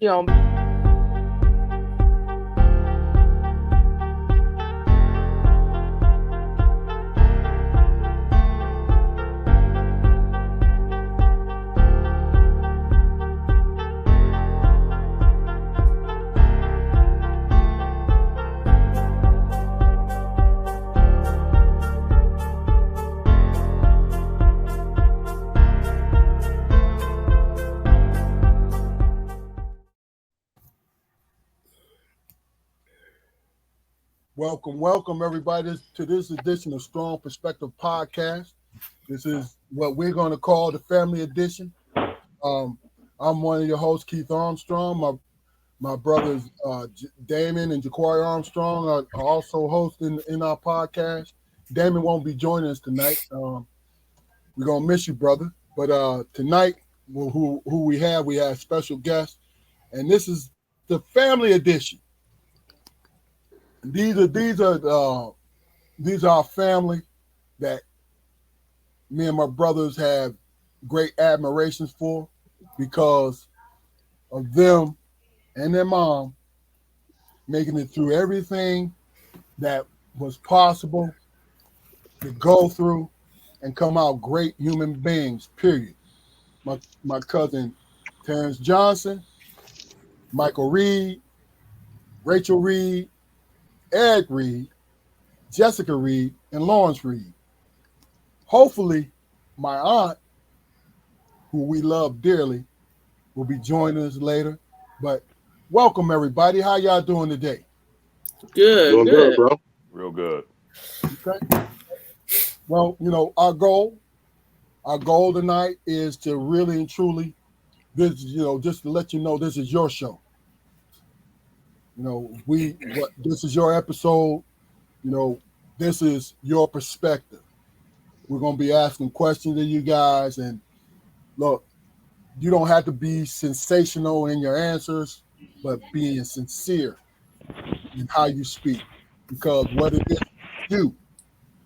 you know, Welcome everybody to this edition of Strong Perspective Podcast. This is what we're going to call the Family Edition. I'm one of your hosts, Keith Armstrong. My brothers Damon and Jaquari Armstrong are also hosting in our podcast. Damon won't be joining us tonight. We're gonna miss you, brother. But tonight, who we have special guests, and this is the Family Edition. These are our family that me and my brothers have great admirations for because of them and their mom making it through everything that was possible to go through and come out great human beings, period. My cousin Terrence Johnson, Michael Reid, Rachel Reid, Eric Reid, Jessica Reid, and Lawrence Reid. Hopefully, my aunt, who we love dearly, will be joining us later. But welcome, everybody. How y'all doing today? good, bro. Real good. Okay. Well, our goal tonight is to really and truly, just to let you know, this is your show. This is your episode. This is your perspective. We're going to be asking questions of you guys. And look, you don't have to be sensational in your answers, but being sincere in how you speak. Because what it is, you,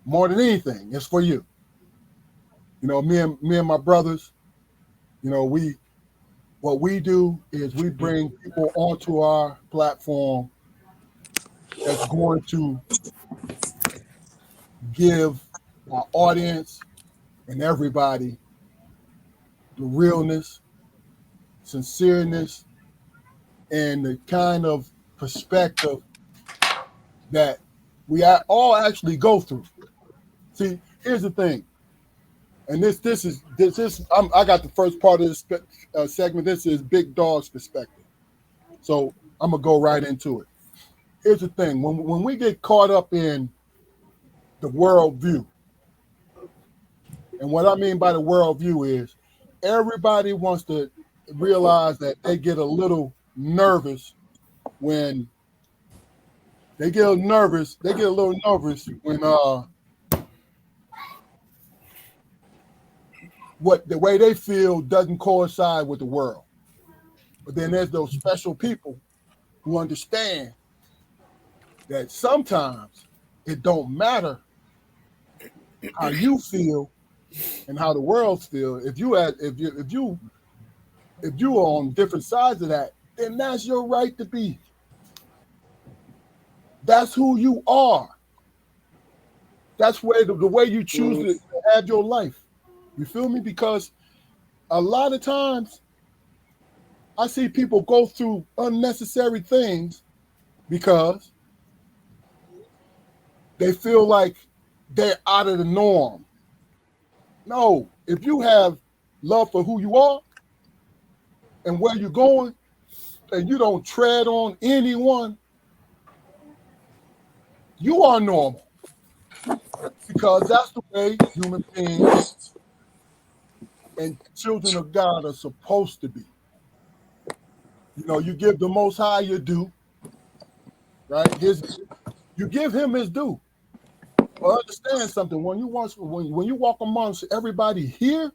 more than anything, it's for you. Me and my brothers, what we do is we bring people onto our platform that's going to give our audience and everybody the realness, sincereness, and the kind of perspective that we all actually go through. See, here's the thing. And this is I got the first part of this segment. This is Big Dog's perspective. So I'm gonna go right into it. Here's the thing: when we get caught up in the world view, and what I mean by the world view is everybody wants to realize that they get a little nervous when they get a little nervous when what the way they feel doesn't coincide with the world. But then there's those special people who understand that sometimes it don't matter how you feel and how the world feels. If you are on different sides of that, then that's your right to be. That's who you are. That's where the way you choose to have your life. You feel me? Because a lot of times I see people go through unnecessary things because they feel like they're out of the norm. No, if you have love for who you are and where you're going, and you don't tread on anyone, you are normal. Because that's the way human beings and children of God are supposed to be. You give the Most High your due, right? You give him his due. But understand something: when you walk amongst everybody here,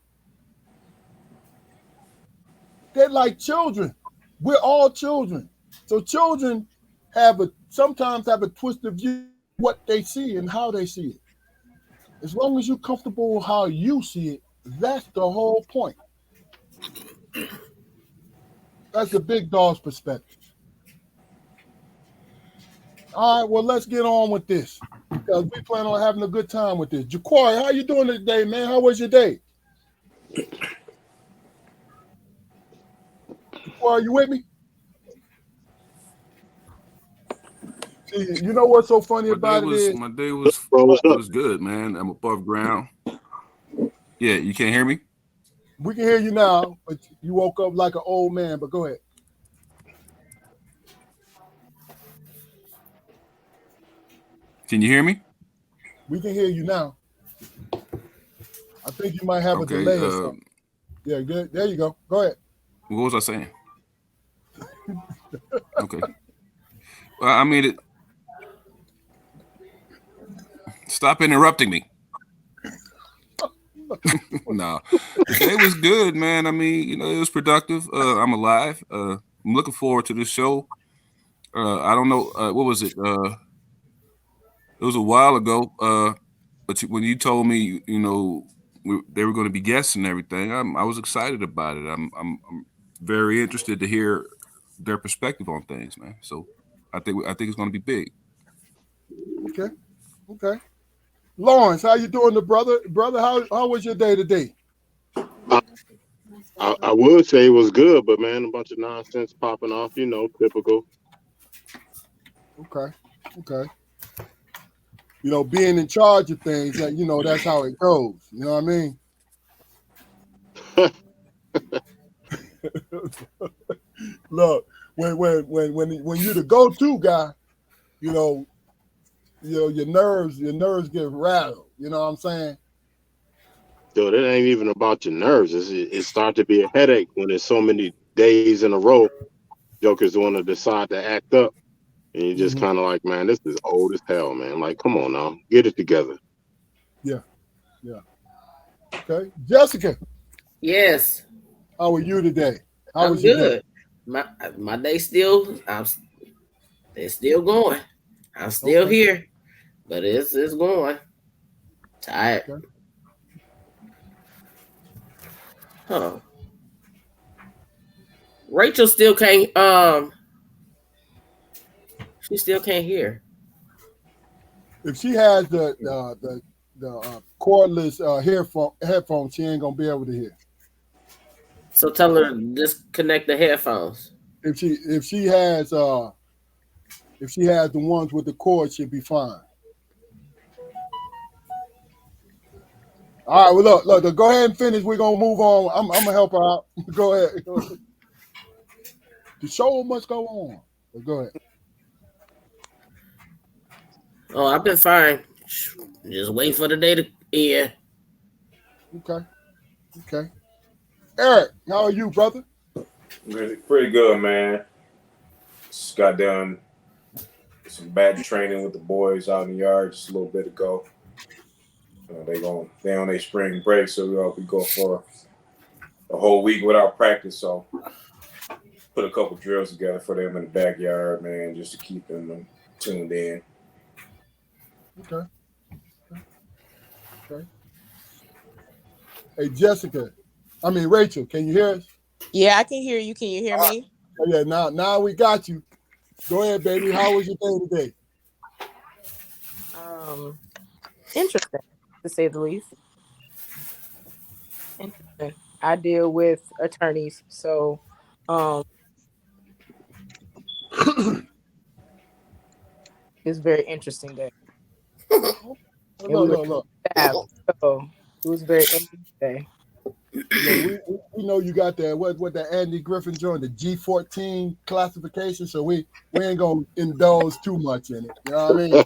they're like children. We're all children. So children sometimes have a twisted view of what they see and how they see it. As long as you're comfortable with how you see it, that's the whole point. That's the big dog's perspective. All right, well, let's get on with this because we plan on having a good time with this. Jaquari, how you doing today, man? How was your day? Jaquari, you with me? See, you know what's so funny about it is My day Bro, what's up? was good, man. I'm above ground. Yeah, you can't hear me? we can hear you now, but you woke up like an old man. But go ahead. Can you hear me? We can hear you now. I think you might have a Okay. delay or something. Yeah, good. There you go. Go ahead. What was I saying? Okay. Well, I mean, stop interrupting me. No, the day was good, man. I mean, it was productive. I'm alive. I'm looking forward to this show. I don't know. What was it? It was a while ago. But when you told me, they were going to be guests and everything, I was excited about it. I'm very interested to hear their perspective on things, man. So I think it's going to be big. Okay. Okay. Lawrence, how you doing, the brother? Brother, how was your day today? I would say it was good, but man, a bunch of nonsense popping off, typical. Okay. Okay. Being in charge of things, that's how it goes. You know what I mean? Look, when you're the go-to guy, you know, your nerves get rattled. You know what I'm saying? Dude, it ain't even about your nerves. It starts to be a headache when there's so many days in a row. Jokers want to decide to act up, and you just Mm-hmm. kind of like, man, this is old as hell, man. Like, come on now, get it together. Yeah. Yeah. Okay. Jessica, Yes, how are you today? How I'm was your day? good. My day still, it's still going. I'm still Okay. here, but it's going. Tired. Okay. Huh. Rachel still can't. She still can't hear. If she has the cordless headphone, she ain't gonna be able to hear. So tell her to disconnect the headphones. If she has the ones with the cord, she'll be fine. All right, well look, go ahead and finish. We're gonna move on. I'm gonna help her out. Go ahead. The show must go on. But go ahead. Oh, I've been fine. Just waiting for the day to end. Okay. Okay. Eric, how are you, brother? Pretty good, man. Just got done some bad training with the boys out in the yard just a little bit ago. They on their spring break, so we'll be going for a whole week without practice. So put a couple drills together for them in the backyard, man, just to keep them tuned in. Okay. Okay. Hey, Rachel, can you hear us? Yeah, I can hear you. Can you hear me? Oh, yeah, now we got you. Go ahead, baby. How was your day today? Interesting, to say the least. Interesting. I deal with attorneys, so it's a very interesting day. And we were Look. stabbed, so it was very interesting day. We know you got that what that Andy Griffin joined the G14 classification, so we ain't gonna indulge too much in it. You know what I mean?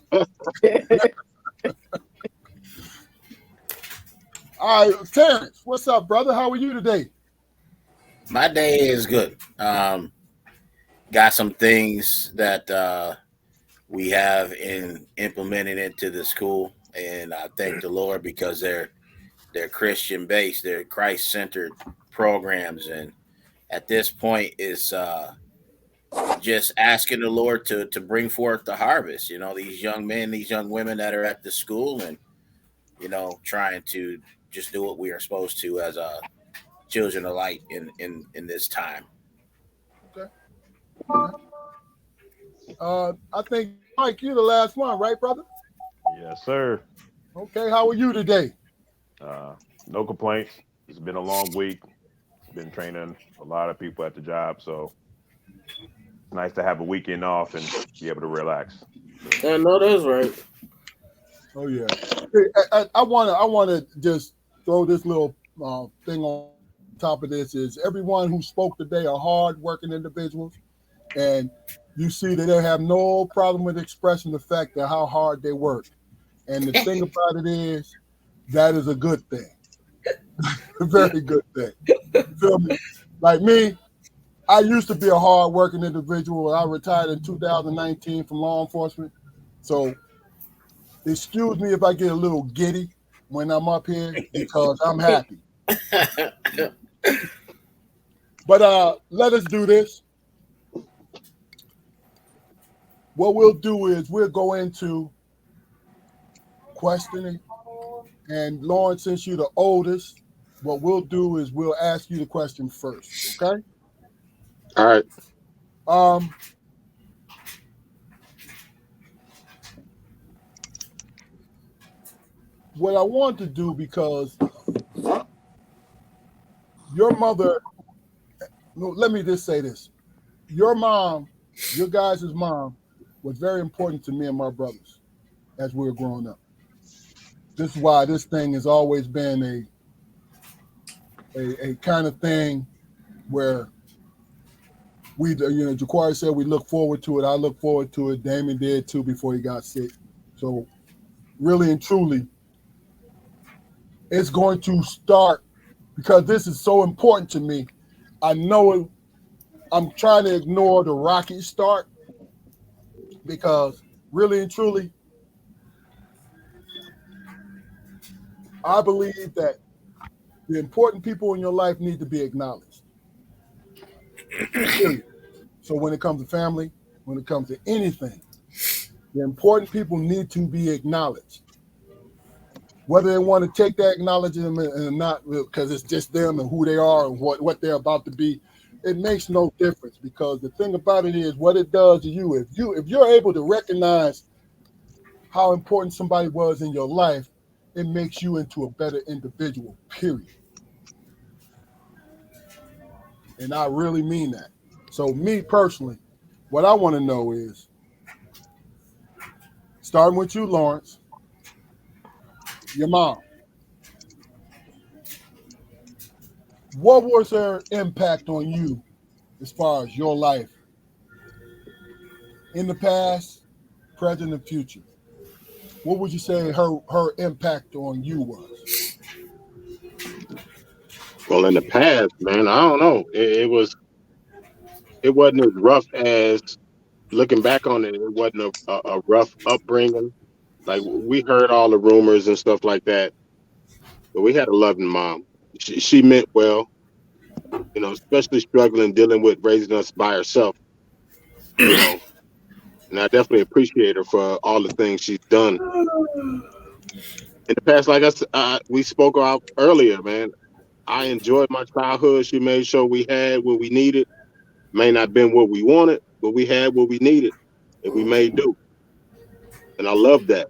All right, Terrence, what's up, brother? How are you today? My day is good. Got some things that we have implemented into the school, and I thank the Lord because they're Christian based, they're Christ centered programs, and at this point is just asking the Lord to bring forth the harvest. These young men, these young women that are at the school, and trying to just do what we are supposed to as children of light in this time. I think Mike, you're the last one, right, brother? Yes, sir. Okay, how are you today? Uh, no complaints. It's been a long week. It's been training a lot of people at the job, so it's nice to have a weekend off and be able to relax. I know that's right. Oh yeah. Hey, I wanna just throw this little thing on top of this is everyone who spoke today are hard working individuals, and you see that they have no problem with expressing the fact that how hard they work. And the thing about it is that is a good thing, a very good thing. You feel me? Like me, I used to be a hard working individual. I retired in 2019 from law enforcement, so excuse me if I get a little giddy when I'm up here because I'm happy. But let us do this. What we'll do is we'll go into questioning. And Lawrence, since you're the oldest, what we'll do is we'll ask you the question first. Okay. All right. Um, what I want to do because your mother, no, let me just say this. Your mom, your guys' mom, was very important to me and my brothers as we were growing up. This is why this thing has always been a kind of thing where we, Jaquari said we look forward to it. I look forward to it. Damon did too before he got sick. So really and truly, it's going to start because this is so important to me. I know it, I'm trying to ignore the rocky start because really and truly, I believe that the important people in your life need to be acknowledged. Period. So when it comes to family, when it comes to anything, the important people need to be acknowledged. Whether they want to take that acknowledgement and not, because it's just them and who they are and what they're about to be, it makes no difference. Because the thing about it is, what it does to you, if you're able to recognize how important somebody was in your life, it makes you into a better individual. Period. And I really mean that. So me personally, what I want to know is, starting with you, Lawrence, your mom. What was her impact on you as far as your life in the past, present, and future? What would you say her impact on you was? Well, in the past, man, I don't know. It wasn't as rough as looking back on it. It wasn't a rough upbringing. Like we heard all the rumors and stuff like that, but we had a loving mom. She meant well, especially struggling dealing with raising us by herself. You know, and I definitely appreciate her for all the things she's done in the past. Like we spoke about earlier, man. I enjoyed my childhood. She made sure we had what we needed. May not been what we wanted, but we had what we needed, and we made do. And I love that.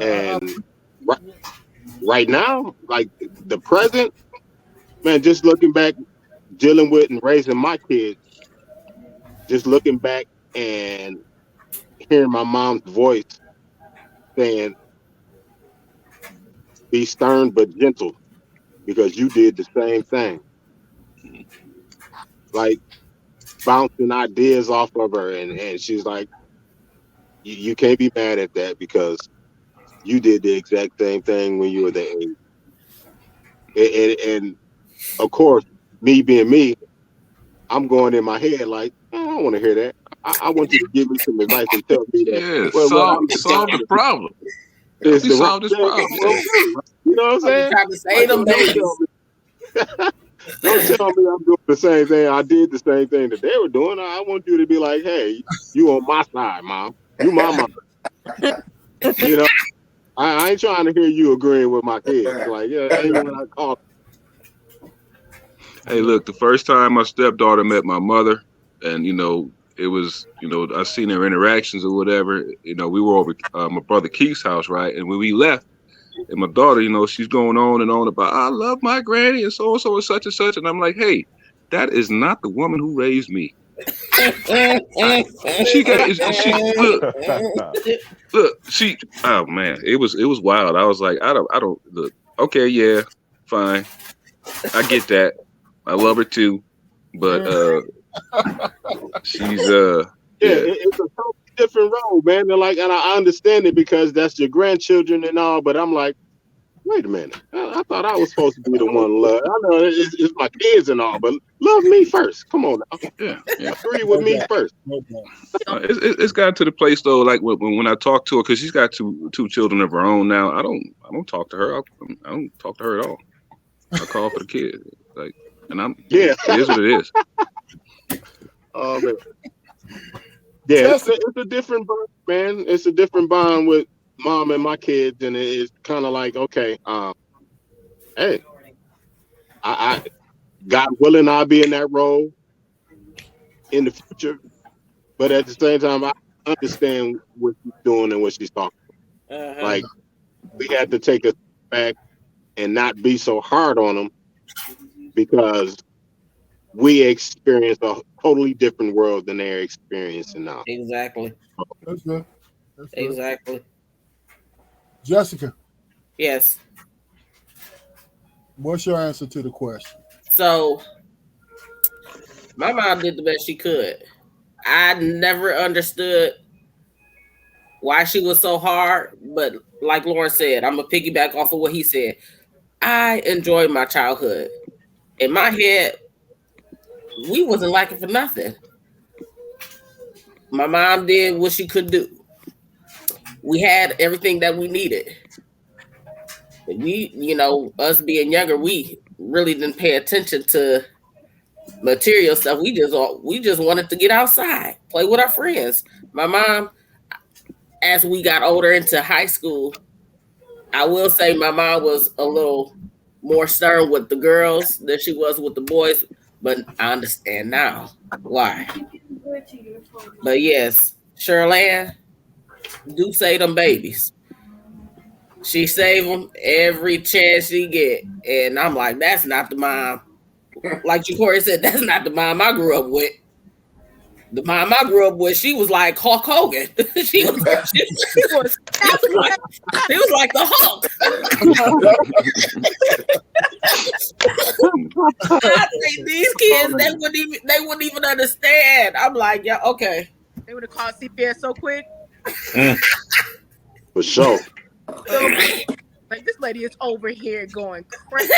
And right, right now, like the present, man, just looking back, dealing with and raising my kids, just looking back and hearing my mom's voice saying, "Be stern but gentle," because you did the same thing. Like bouncing ideas off of her, and she's like, you can't be mad at that because you did the exact same thing when you were that age. And of course, me being me, I'm going in my head like, I don't want to hear that. I want you to give me some advice and tell me that Yeah, well, what I'm solve the problem. Help is me the right solve this thing. problem. Yeah. You know what I'm saying? Trying to say Like, them babies. don't tell me I'm doing the same thing. I did the same thing that they were doing. I want you to be like, hey, you on my side, mom. You my mom. You know, I ain't trying to hear you agreeing with my kids. Like, yeah, ain't what I call. Hey, look, the first time my stepdaughter met my mother, and it was, I seen their interactions or whatever. We were over my brother Keith's house, right? And when we left, and my daughter, she's going on and on about I love my granny and so and such and such, and I'm like, hey, that is not the woman who raised me. I, she got she look she oh man, it was wild. I was like, I don't look. Okay, yeah, fine, I get that. I love her too, but she's Yeah, yeah. it's a totally different role, man. And I understand it because that's your grandchildren and all. But I'm like, wait a minute. I thought I was supposed to be the one to love. I know it's my kids and all, but love me first. Come on now. Yeah. Agree with No me doubt. first. No doubt. It's gotten to the place though, like when I talk to her, because she's got two children of her own now. I don't talk to her. I don't talk to her at all. I call for the kid, like, and Yeah. it is what it is. Oh man. Yeah, Jessica, it's a different bond, man. It's a different bond with mom and my kids, and it's kind of like, okay, hey, I God willing, I'll be in that role in the future. But at the same time, I understand what she's doing and what she's talking. Like we had to take a step back and not be so hard on them because we experience a totally different world than they're experiencing now. Exactly. that's good. That's good. Exactly. Jessica, Yes. what's your answer to the question? So my mom did the best she could. I never understood why she was so hard, but like Lauren said, I'm gonna piggyback off of what he said. I enjoyed my childhood. In my head, we wasn't lacking for nothing. My mom did what she could do. We had everything that we needed. We, us being younger, we really didn't pay attention to material stuff. We just wanted to get outside, play with our friends. My mom, as we got older into high school, I will say my mom was a little more stern with the girls than she was with the boys, but I understand now why. But yes, Shirley do save them babies. She save them every chance she get, and I'm like, that's not the mom. Like Jacori said, that's not the mom I grew up with. The mom I grew up with, she was like Hulk Hogan. She was like the Hulk. I think these kids, they wouldn't even understand. I'm like, yeah, okay. They would have called CPS so quick. For sure. Like, this lady is over here going crazy.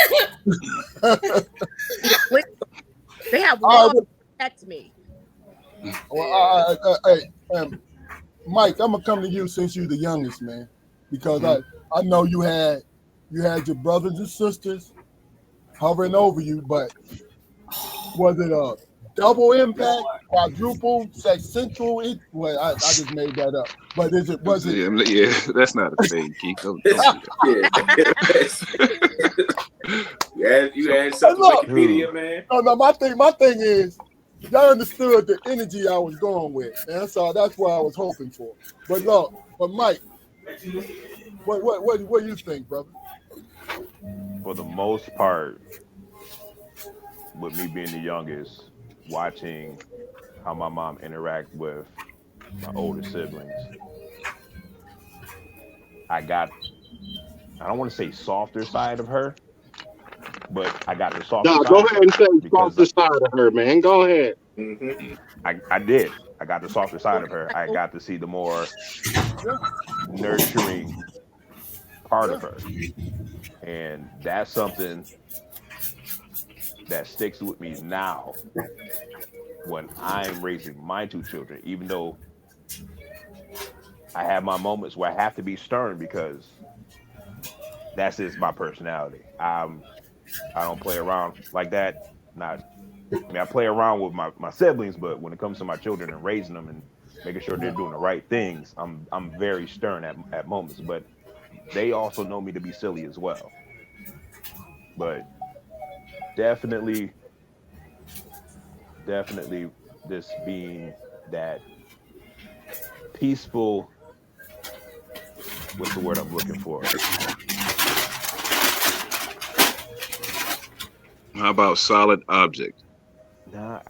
They have laws to protect me. Well, Mike, I'm gonna come to you since you're the youngest, man, because I know you had your brothers and sisters hovering over you, but was it a double impact, quadruple, sexual? Well, I just made that up. But was it? Yeah, that's not a thing, Keith. Don't do that. You add something to Wikipedia, man. No, my thing is, y'all understood the energy I was going with, and so that's what I was hoping for. But look, Mike, what do you think, brother? For the most part, with me being the youngest, watching how my mom interact with my older siblings, I don't want to say softer side of her, but I got the softer No, side. go ahead and say because softer side of her, man. Go ahead. I did. I got the softer side of her. I got to see the more nurturing part of her. And that's something that sticks with me now when I'm raising my two children, even though I have my moments where I have to be stern because that's just my personality. I don't play around like that. I play around with my siblings, but when it comes to my children and raising them and making sure they're doing the right things, I'm very stern at moments. But they also know me to be silly as well. But definitely definitely this being that peaceful. What's the word I'm looking for? How about solid object? Nah,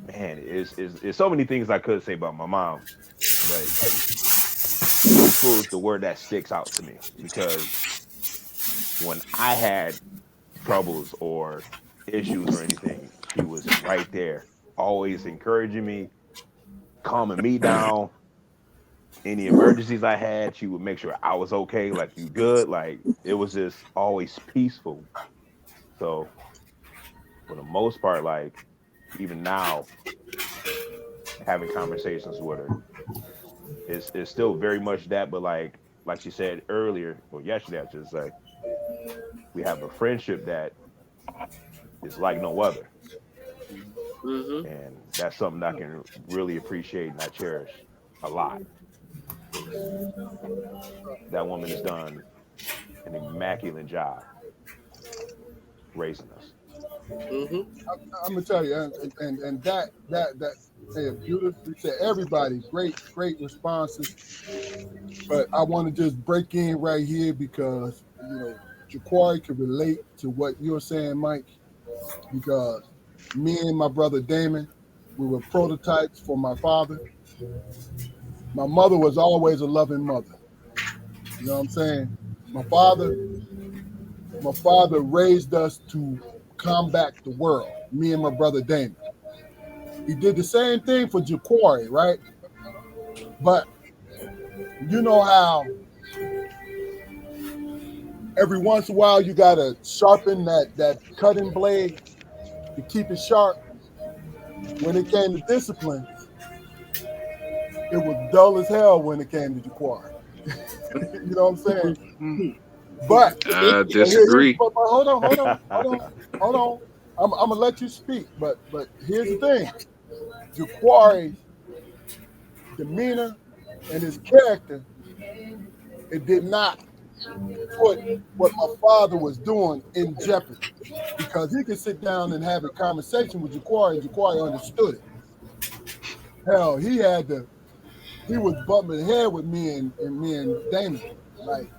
man, it's so many things I could say about my mom, but peaceful is the word that sticks out to me because when I had troubles or issues or anything, she was right there, always encouraging me, calming me down. Any emergencies I had, she would make sure I was okay, like you good. Like it was just always peaceful. So for the most part, like even now, having conversations with her is still very much that, but like she said earlier or yesterday, I should say, we have a friendship that is like no other. Mm-hmm. And that's something that I can really appreciate and I cherish a lot because that woman has done an immaculate job raising us. Mm-hmm. I'm gonna tell you, and that hey, beautifully said. Everybody, great responses. But I want to just break in right here because Jaquari can relate to what you're saying, Mike. Because me and my brother Damon, we were prototypes for my father. My mother was always a loving mother. You know what I'm saying? My father, my father raised us to combat the world. Me and my brother Damon. He did the same thing for Jaquari, right? But you know how every once in a while you gotta sharpen that cutting blade to keep it sharp. When it came to discipline, it was dull as hell when it came to Jaquari. You know what I'm saying? But I here, disagree. but hold on. I'm gonna let you speak, but here's the thing: Jaquari's demeanor and his character, it did not put what my father was doing in jeopardy because he could sit down and have a conversation with Jaquari and Jaquari understood it. Hell, he was bumping head with me and Damon. Like,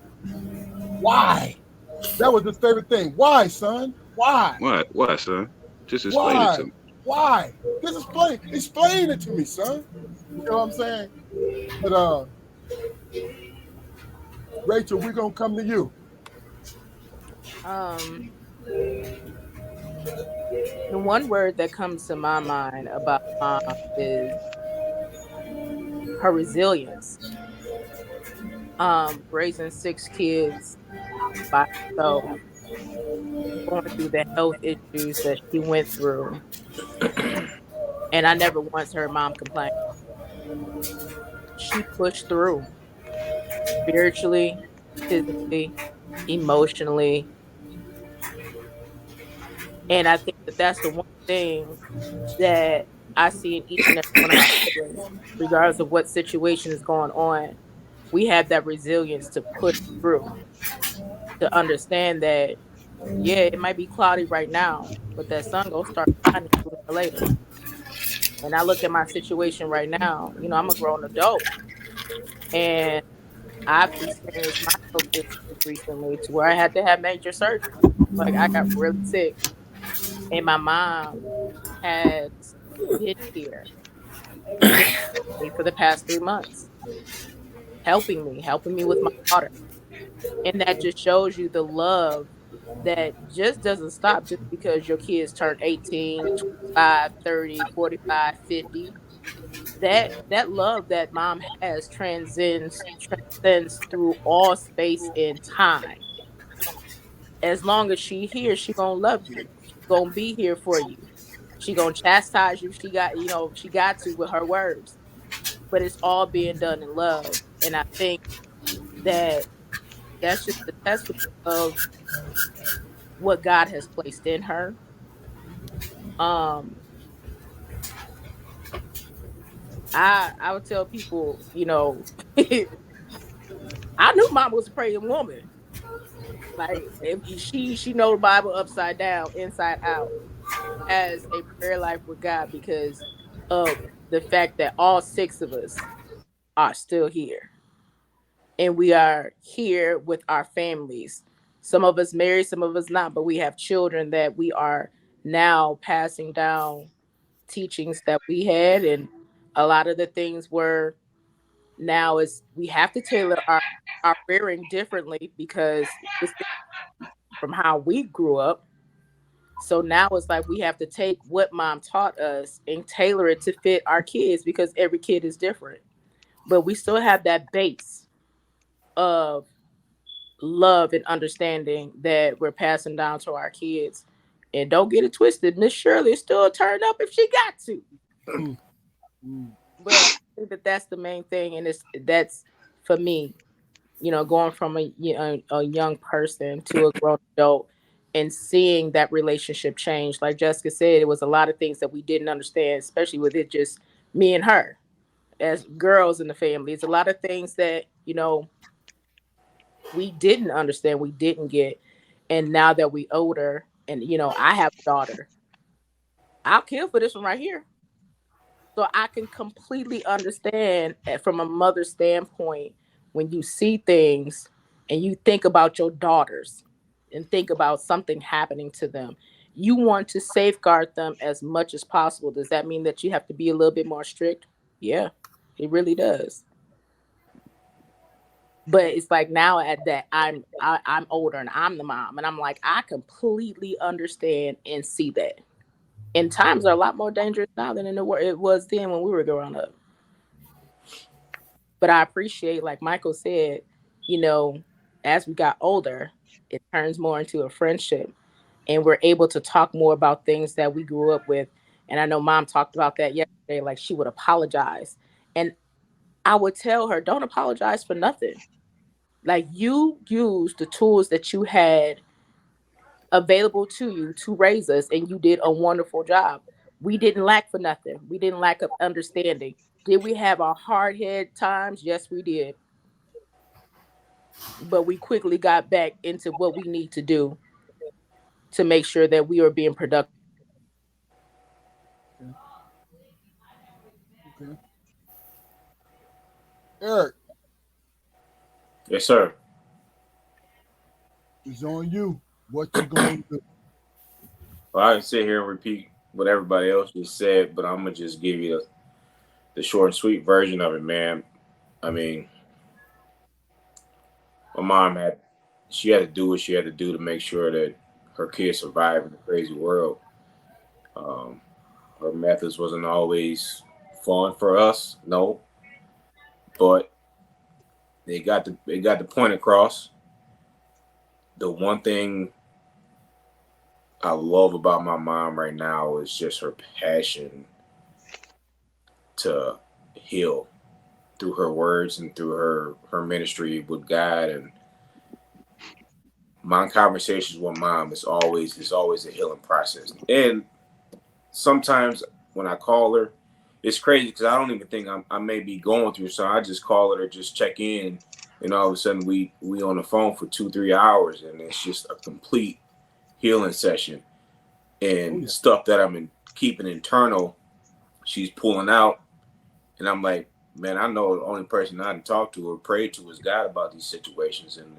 why? That was his favorite thing. Why, son? Why? Why? Why, son? Just explain it to Why? me. Why? Just explain it to me, son. You know what I'm saying? But Rachel, we're gonna come to you. Um, the one word that comes to my mind about mom is her resilience. Raising six kids by herself, going through the health issues that she went through, and I never once heard mom complain. She pushed through spiritually, physically, emotionally, and I think that that's the one thing that I see in each and every one of my siblings, regardless of what situation is going on. We have that resilience to push through, to understand that, yeah, it might be cloudy right now, but that sun gonna start shining sooner or later. And I look at my situation right now, I'm a grown adult and I've experienced my health issues recently to where I had to have major surgery. Like I got really sick. And my mom has been here with me for the past 3 months, helping me with my daughter. And that just shows you the love that just doesn't stop just because your kids turn 18, 25, 30, 45, 50. That love that mom has transcends through all space and time. As long as she here, she gonna love you. She gonna be here for you. She gonna chastise you. She got to with her words, but it's all being done in love. And I think that that's just the testament of what God has placed in her. Um, I would tell people, I knew mom was a praying woman. Like if she know the Bible upside down, inside out. has a prayer life with God because of the fact that all six of us are still here. And we are here with our families. Some of us married, some of us not, but we have children that we are now passing down teachings that we had. And a lot of the things were now is we have to tailor our rearing differently because it's from how we grew up. So now it's like we have to take what mom taught us and tailor it to fit our kids because every kid is different. But we still have that base of love and understanding that we're passing down to our kids. And don't get it twisted, Miss Shirley still turn up if she got to. Mm, mm. But I think that that's the main thing, and that's for me. Going from a young person to a grown adult and seeing that relationship change. Like Jessica said, it was a lot of things that we didn't understand, especially with it just me and her as girls in the family. It's a lot of things that we didn't understand, we didn't get, and now that we older, and I have a daughter, I'll kill for this one right here. So I can completely understand from a mother's standpoint when you see things and you think about your daughters and think about something happening to them. You want to safeguard them as much as possible. Does that mean that you have to be a little bit more strict? Yeah, it really does. But it's like now at that I'm older and I'm the mom and I'm like I completely understand and see that. And times are a lot more dangerous now than it was then when we were growing up. But I appreciate, like Michael said, you know, as we got older, it turns more into a friendship and we're able to talk more about things that we grew up with. And I know mom talked about that yesterday, like she would apologize. And I would tell her, don't apologize for nothing. Like you used the tools that you had available to you to raise us, and you did a wonderful job. We didn't lack for nothing. We didn't lack of understanding. Did we have our hard head times? Yes, we did. But we quickly got back into what we need to do to make sure that we are being productive. Okay. Okay. Eric, Yes, sir. it's on you. What you gonna do? Well, I can sit here and repeat what everybody else just said, but I'm gonna just give you the short and sweet version of it, man. I mean, my mom she had to do what she had to do to make sure that her kids survive in the crazy world. Um, her methods wasn't always fun for us, no, but they got the point across. The one thing I love about my mom right now is just her passion to heal through her words and through her ministry with God and my conversations with mom is always a healing process. And sometimes when I call her, it's crazy because I don't even think I may be going through something. I just call her to just check in, and all of a sudden we on the phone for 2-3 hours, and it's just a complete healing session Oh and yeah. stuff that keeping internal. She's pulling out, and I'm like, man, I know the only person I can talk to or pray to is God about these situations, and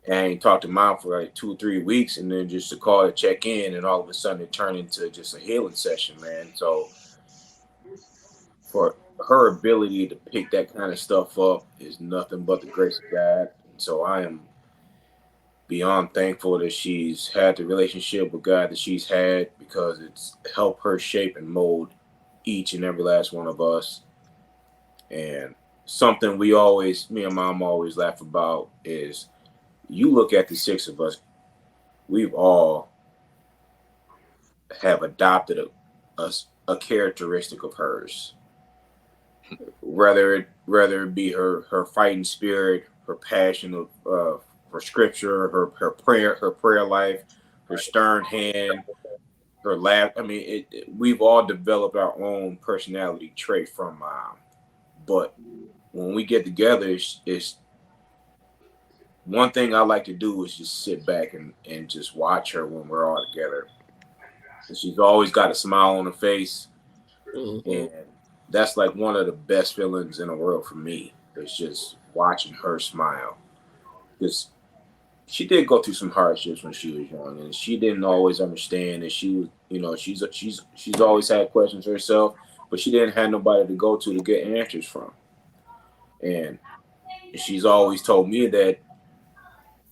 I ain't talked to mom for like 2 or 3 weeks, and then just to call to check in, and all of a sudden it turned into just a healing session, man. So for her ability to pick that kind of stuff up is nothing but the grace of God. So I am beyond thankful that she's had the relationship with God that she's had because it's helped her shape and mold each and every last one of us. And something me and mom always laugh about is you look at the six of us, we've all have adopted a characteristic of hers, whether it be her fighting spirit, her passion of for scripture, her prayer life, her stern hand, her laugh. I mean, we've all developed our own personality trait from mom, but when we get together, it's one thing I like to do is just sit back and just watch her when we're all together. And she's always got a smile on her face, Mm-hmm. and that's like one of the best feelings in the world for me. It's just watching her smile, because she did go through some hardships when she was young, and she didn't always understand. And she was, she's always had questions herself, but she didn't have nobody to go to get answers from. And she's always told me that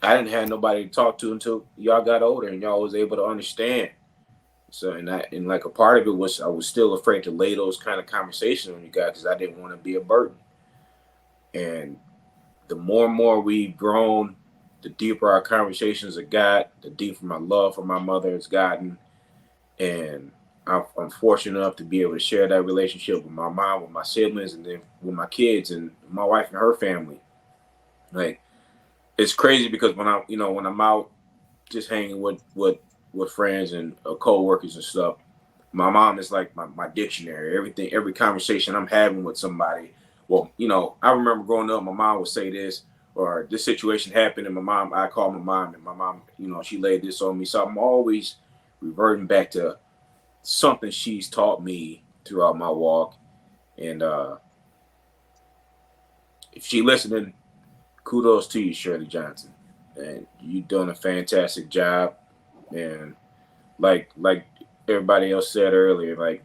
I didn't have nobody to talk to until y'all got older and y'all was able to understand. So and like a part of it was I was still afraid to lay those kind of conversations on you guys because I didn't want to be a burden. And the more and more we've grown, the deeper our conversations have got, the deeper my love for my mother has gotten. And I'm fortunate enough to be able to share that relationship with my mom, with my siblings, and then with my kids and my wife and her family. Like, it's crazy because when I'm out just hanging with friends and co-workers and stuff, my mom is like my dictionary. Everything, every conversation I'm having with somebody. Well, I remember growing up, my mom would say this, or this situation happened, and I called my mom, and my mom, she laid this on me. So I'm always reverting back to something she's taught me throughout my walk. And if she listening, kudos to you, Shirley Johnson. And you doing a fantastic job. And like everybody else said earlier, like,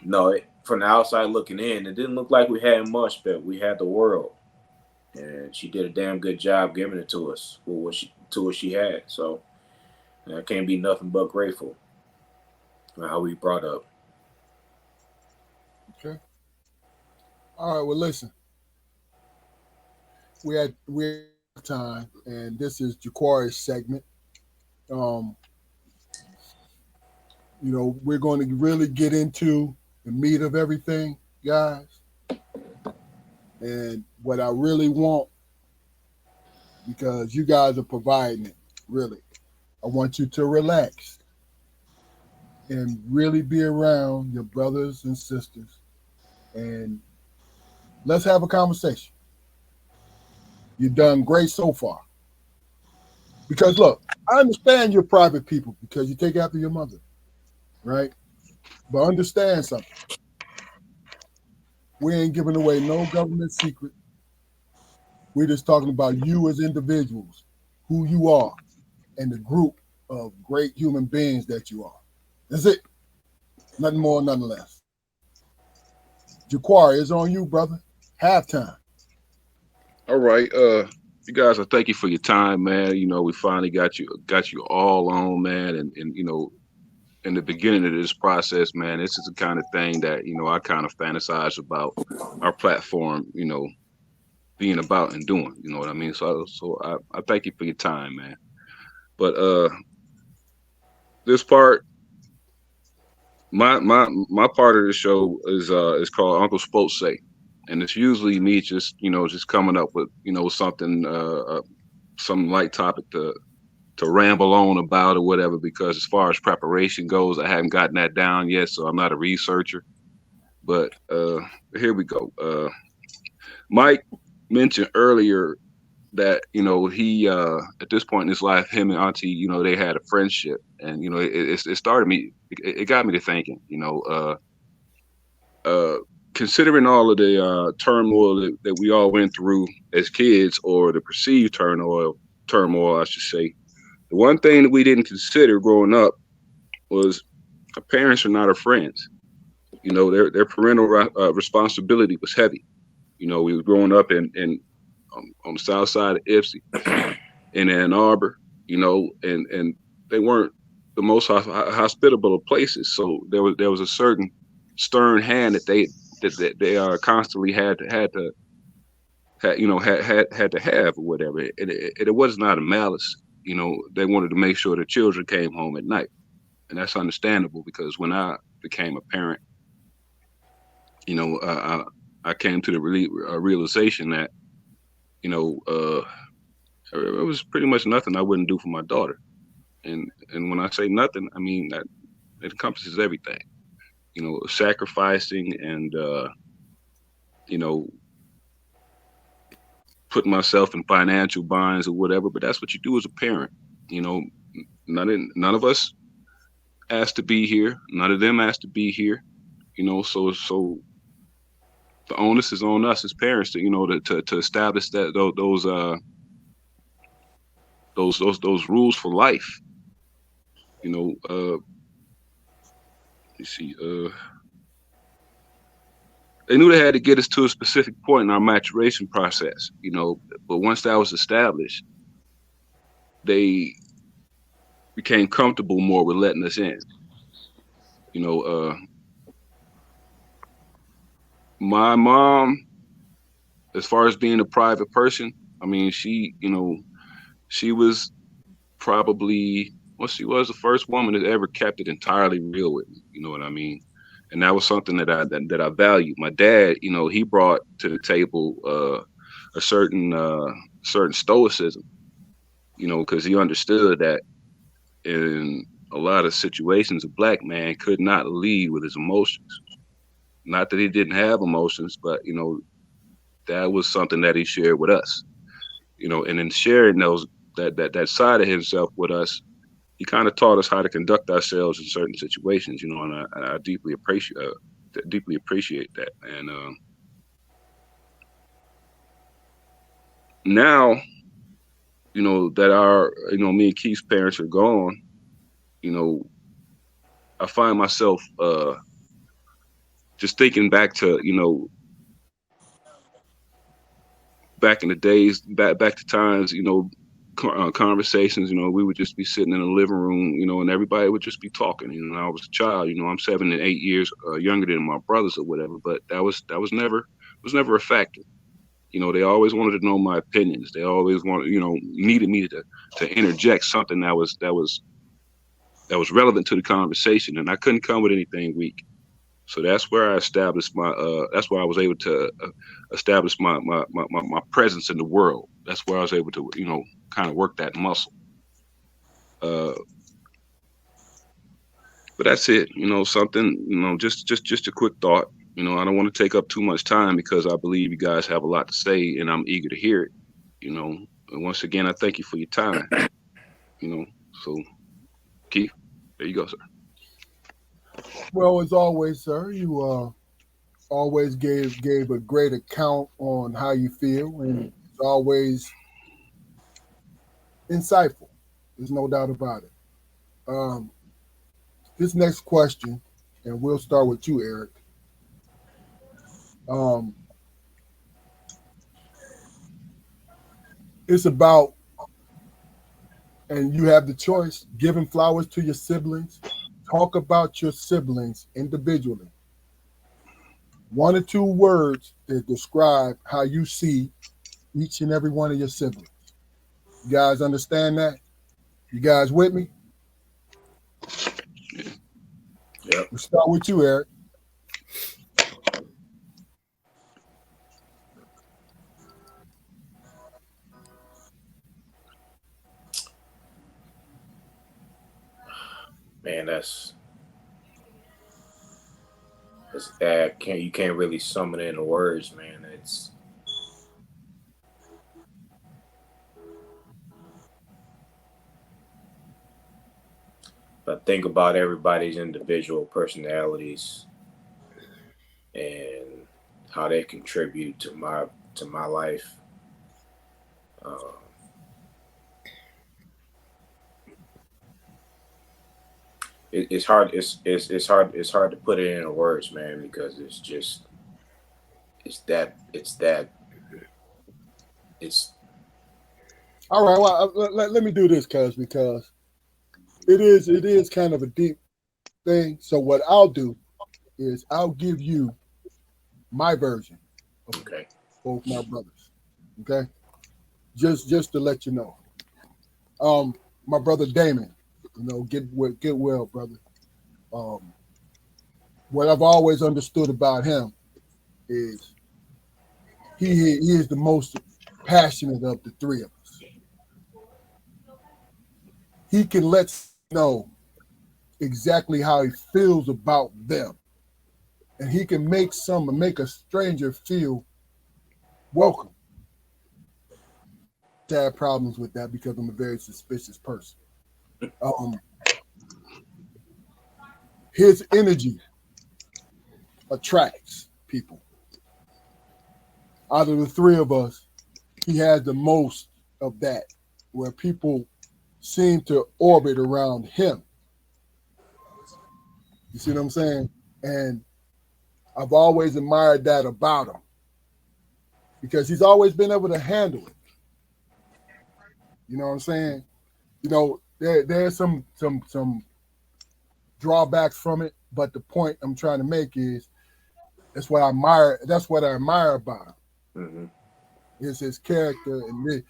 no, from the outside looking in, it didn't look like we had much, but we had the world. And she did a damn good job giving it to us with what she had. So I can't be nothing but grateful for how we brought up. Okay. All right. Well, listen, we had time, and this is Jaquari's segment. Um, we're going to really get into the meat of everything, guys. And what I really want, because you guys are providing it, really, I want you to relax and really be around your brothers and sisters, and let's have a conversation. You've done great so far. Because look, I understand you're private people because you take after your mother, right? But understand something. We ain't giving away no government secret. We're just talking about you as individuals, who you are, and the group of great human beings that you are. That's it. Nothing more, nothing less. Jaquari, it's on you, brother. Halftime. All right. You guys, I thank you for your time, man. We finally got you all on, man. And in the beginning of this process, man, this is the kind of thing that, I kind of fantasize about our platform, being about and doing, you know what I mean? So I thank you for your time, man. But this part, my part of the show is called Uncle Sports Say. And it's usually me just coming up with, something some light topic to ramble on about or whatever, because as far as preparation goes, I haven't gotten that down yet, so I'm not a researcher. But here we go. Mike mentioned earlier that he at this point in his life, him and Auntie, they had a friendship, and it started me. It got me to thinking. Uh, Considering all of the turmoil that we all went through as kids, or the perceived turmoil, I should say. The one thing that we didn't consider growing up was our parents are not our friends. Their parental responsibility was heavy. We were growing up in on the south side of Ipsy, in Ann Arbor. And they weren't the most hospitable of places. So there was a certain stern hand that they constantly had to have or whatever. And it was not a malice. They wanted to make sure the children came home at night, and that's understandable because when I became a parent, I came to the realization that it was pretty much nothing I wouldn't do for my daughter, and when I say nothing, I mean that it encompasses everything. Sacrificing and you know putting myself in financial binds or whatever. But that's what you do as a parent. You know, none of us asked to be here. None of them asked to be here. So the onus is on us as parents to to establish that those rules for life. You see, they knew they had to get us to a specific point in our maturation process. But once that was established, they became comfortable more with letting us in. My mom, as far as being a private person, I mean, she was probably, well, she was the first woman that ever kept it entirely real with me. You know what I mean? And that was something that I valued. My dad, he brought to the table a certain stoicism, because he understood that in a lot of situations, a black man could not lead with his emotions. Not that he didn't have emotions, but that was something that he shared with us. And in sharing that side of himself with us, he kind of taught us how to conduct ourselves in certain situations. And I deeply appreciate that. And now, that me and Keith's parents are gone, I find myself just thinking back to back in the days, back to times, conversations. We would just be sitting in the living room, and everybody would just be talking. I was a child. I'm 7 and 8 years younger than my brothers or whatever, but that was never a factor. They always wanted to know my opinions. They always needed me to interject something that was relevant to the conversation, and I couldn't come with anything weak. So that's where I established that's where I was able to establish my presence in the world. That's where I was able to, kind of work that muscle. But that's it. Something, just a quick thought. I don't want to take up too much time because I believe you guys have a lot to say and I'm eager to hear it. And once again, I thank you for your time. So Keith, there you go, sir. Well, as always, sir, you always gave a great account on how you feel, and it's always insightful. There's no doubt about it. This next question, and we'll start with you, Eric. It's about, and you have the choice, giving flowers to your siblings. Talk about your siblings individually. 1 or 2 words that describe how you see each and every one of your siblings. You guys understand that? You guys with me? Yep. We'll start with you, Eric. Man, that's you can't really sum it into words, man. But think about everybody's individual personalities and how they contribute to my life. It's hard. It's hard. It's hard to put it into words, man, because it's All right. Well, let me do this, because it is kind of a deep thing. So what I'll do is I'll give you my version of okay. both my brothers. Okay, just to let you know. My brother Damon, get well, brother. What I've always understood about him is he is the most passionate of the 3 of us. He can let us know exactly how he feels about them, and he can make a stranger feel welcome. I have problems with that because I'm a very suspicious person. his energy attracts people. Out of the three of us, he has the most of that, where people seem to orbit around him. You see what I'm saying? And I've always admired that about him because he's always been able to handle it. You know what I'm saying? You know, there's some drawbacks from it, but the point I'm trying to make is that's what I admire. That's what I admire about him. Mm-hmm. Is his character and the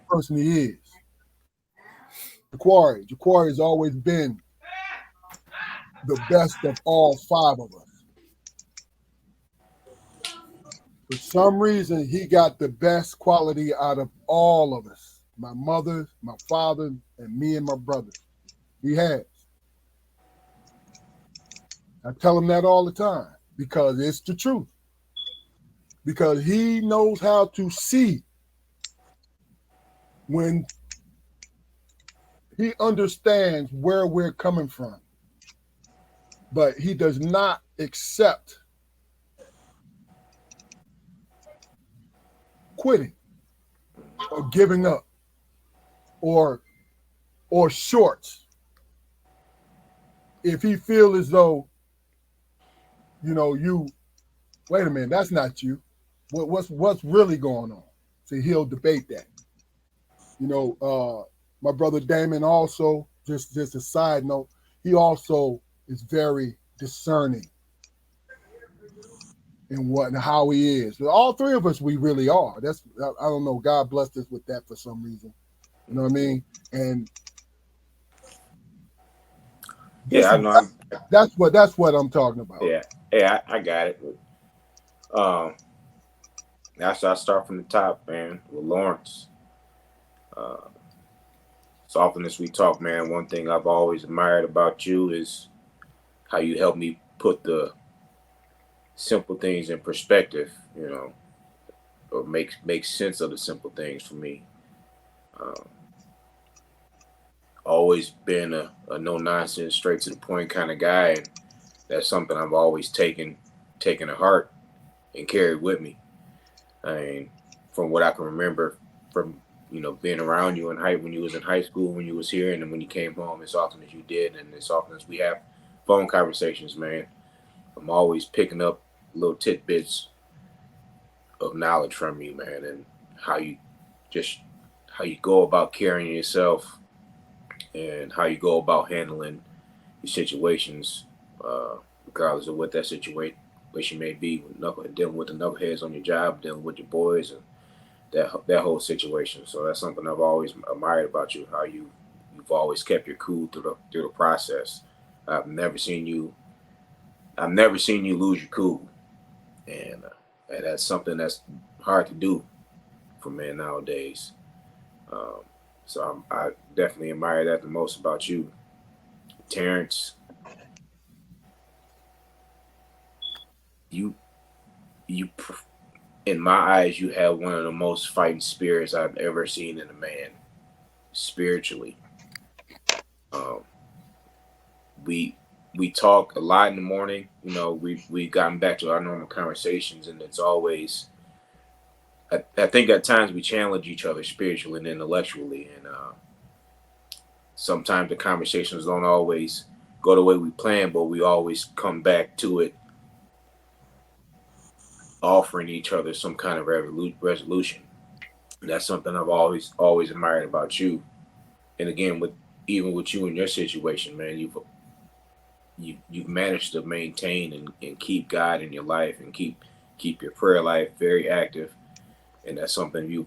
person he is. Jaquari has always been the best of all five of us. For some reason, he got the best quality out of all of us. My mother, my father, and me and my brother. He has. I tell him that all the time because it's the truth. Because he knows how to see when he understands where we're coming from. But he does not accept quitting or giving up or shorts. If he feels as though, you know, you wait a minute, that's not you. What's really going on? So he'll debate that. You know, my brother Damon also, just a side note, he also is very discerning in what and how he is. All three of us, we really are. I don't know. God blessed us with that for some reason. You know what I mean? And Yeah, I know. That's what I'm talking about. Yeah, I got it. That's I start from the top, man. With Lawrence. As often as we talk, man, one thing I've always admired about you is how you help me put the simple things in perspective, you know, or make sense of the simple things for me. Um, Always been a no nonsense, straight to the point kind of guy, and that's something I've always taken to heart and carried with me. I mean, from what I can remember from being around you in when you was in high school, when you was here, and then when you came home, as often as you did, and as often as we have phone conversations, man, I'm always picking up little tidbits of knowledge from you, man, and how you just how you go about carrying yourself and how you go about handling your situations, regardless of what that situation may be, dealing with the knuckleheads on your job, dealing with your boys, and that whole situation. So that's something I've always admired about you. How you've always kept your cool through the process. I've never seen you lose your cool, and that's something that's hard to do for men nowadays. Um, so I definitely admire that the most about you, Terrence. You you in my eyes, you have one of the most fighting spirits I've ever seen in a man, spiritually. Um, we we talk a lot in the morning. You know, we've gotten back to our normal conversations, and it's always. I think at times we challenge each other spiritually and intellectually, and sometimes the conversations don't always go the way we plan, but we always come back to it, offering each other some kind of resolution. That's something I've always admired about you. And again, even with you and your situation, man, you've managed to maintain and keep God in your life and keep your prayer life very active. And that's something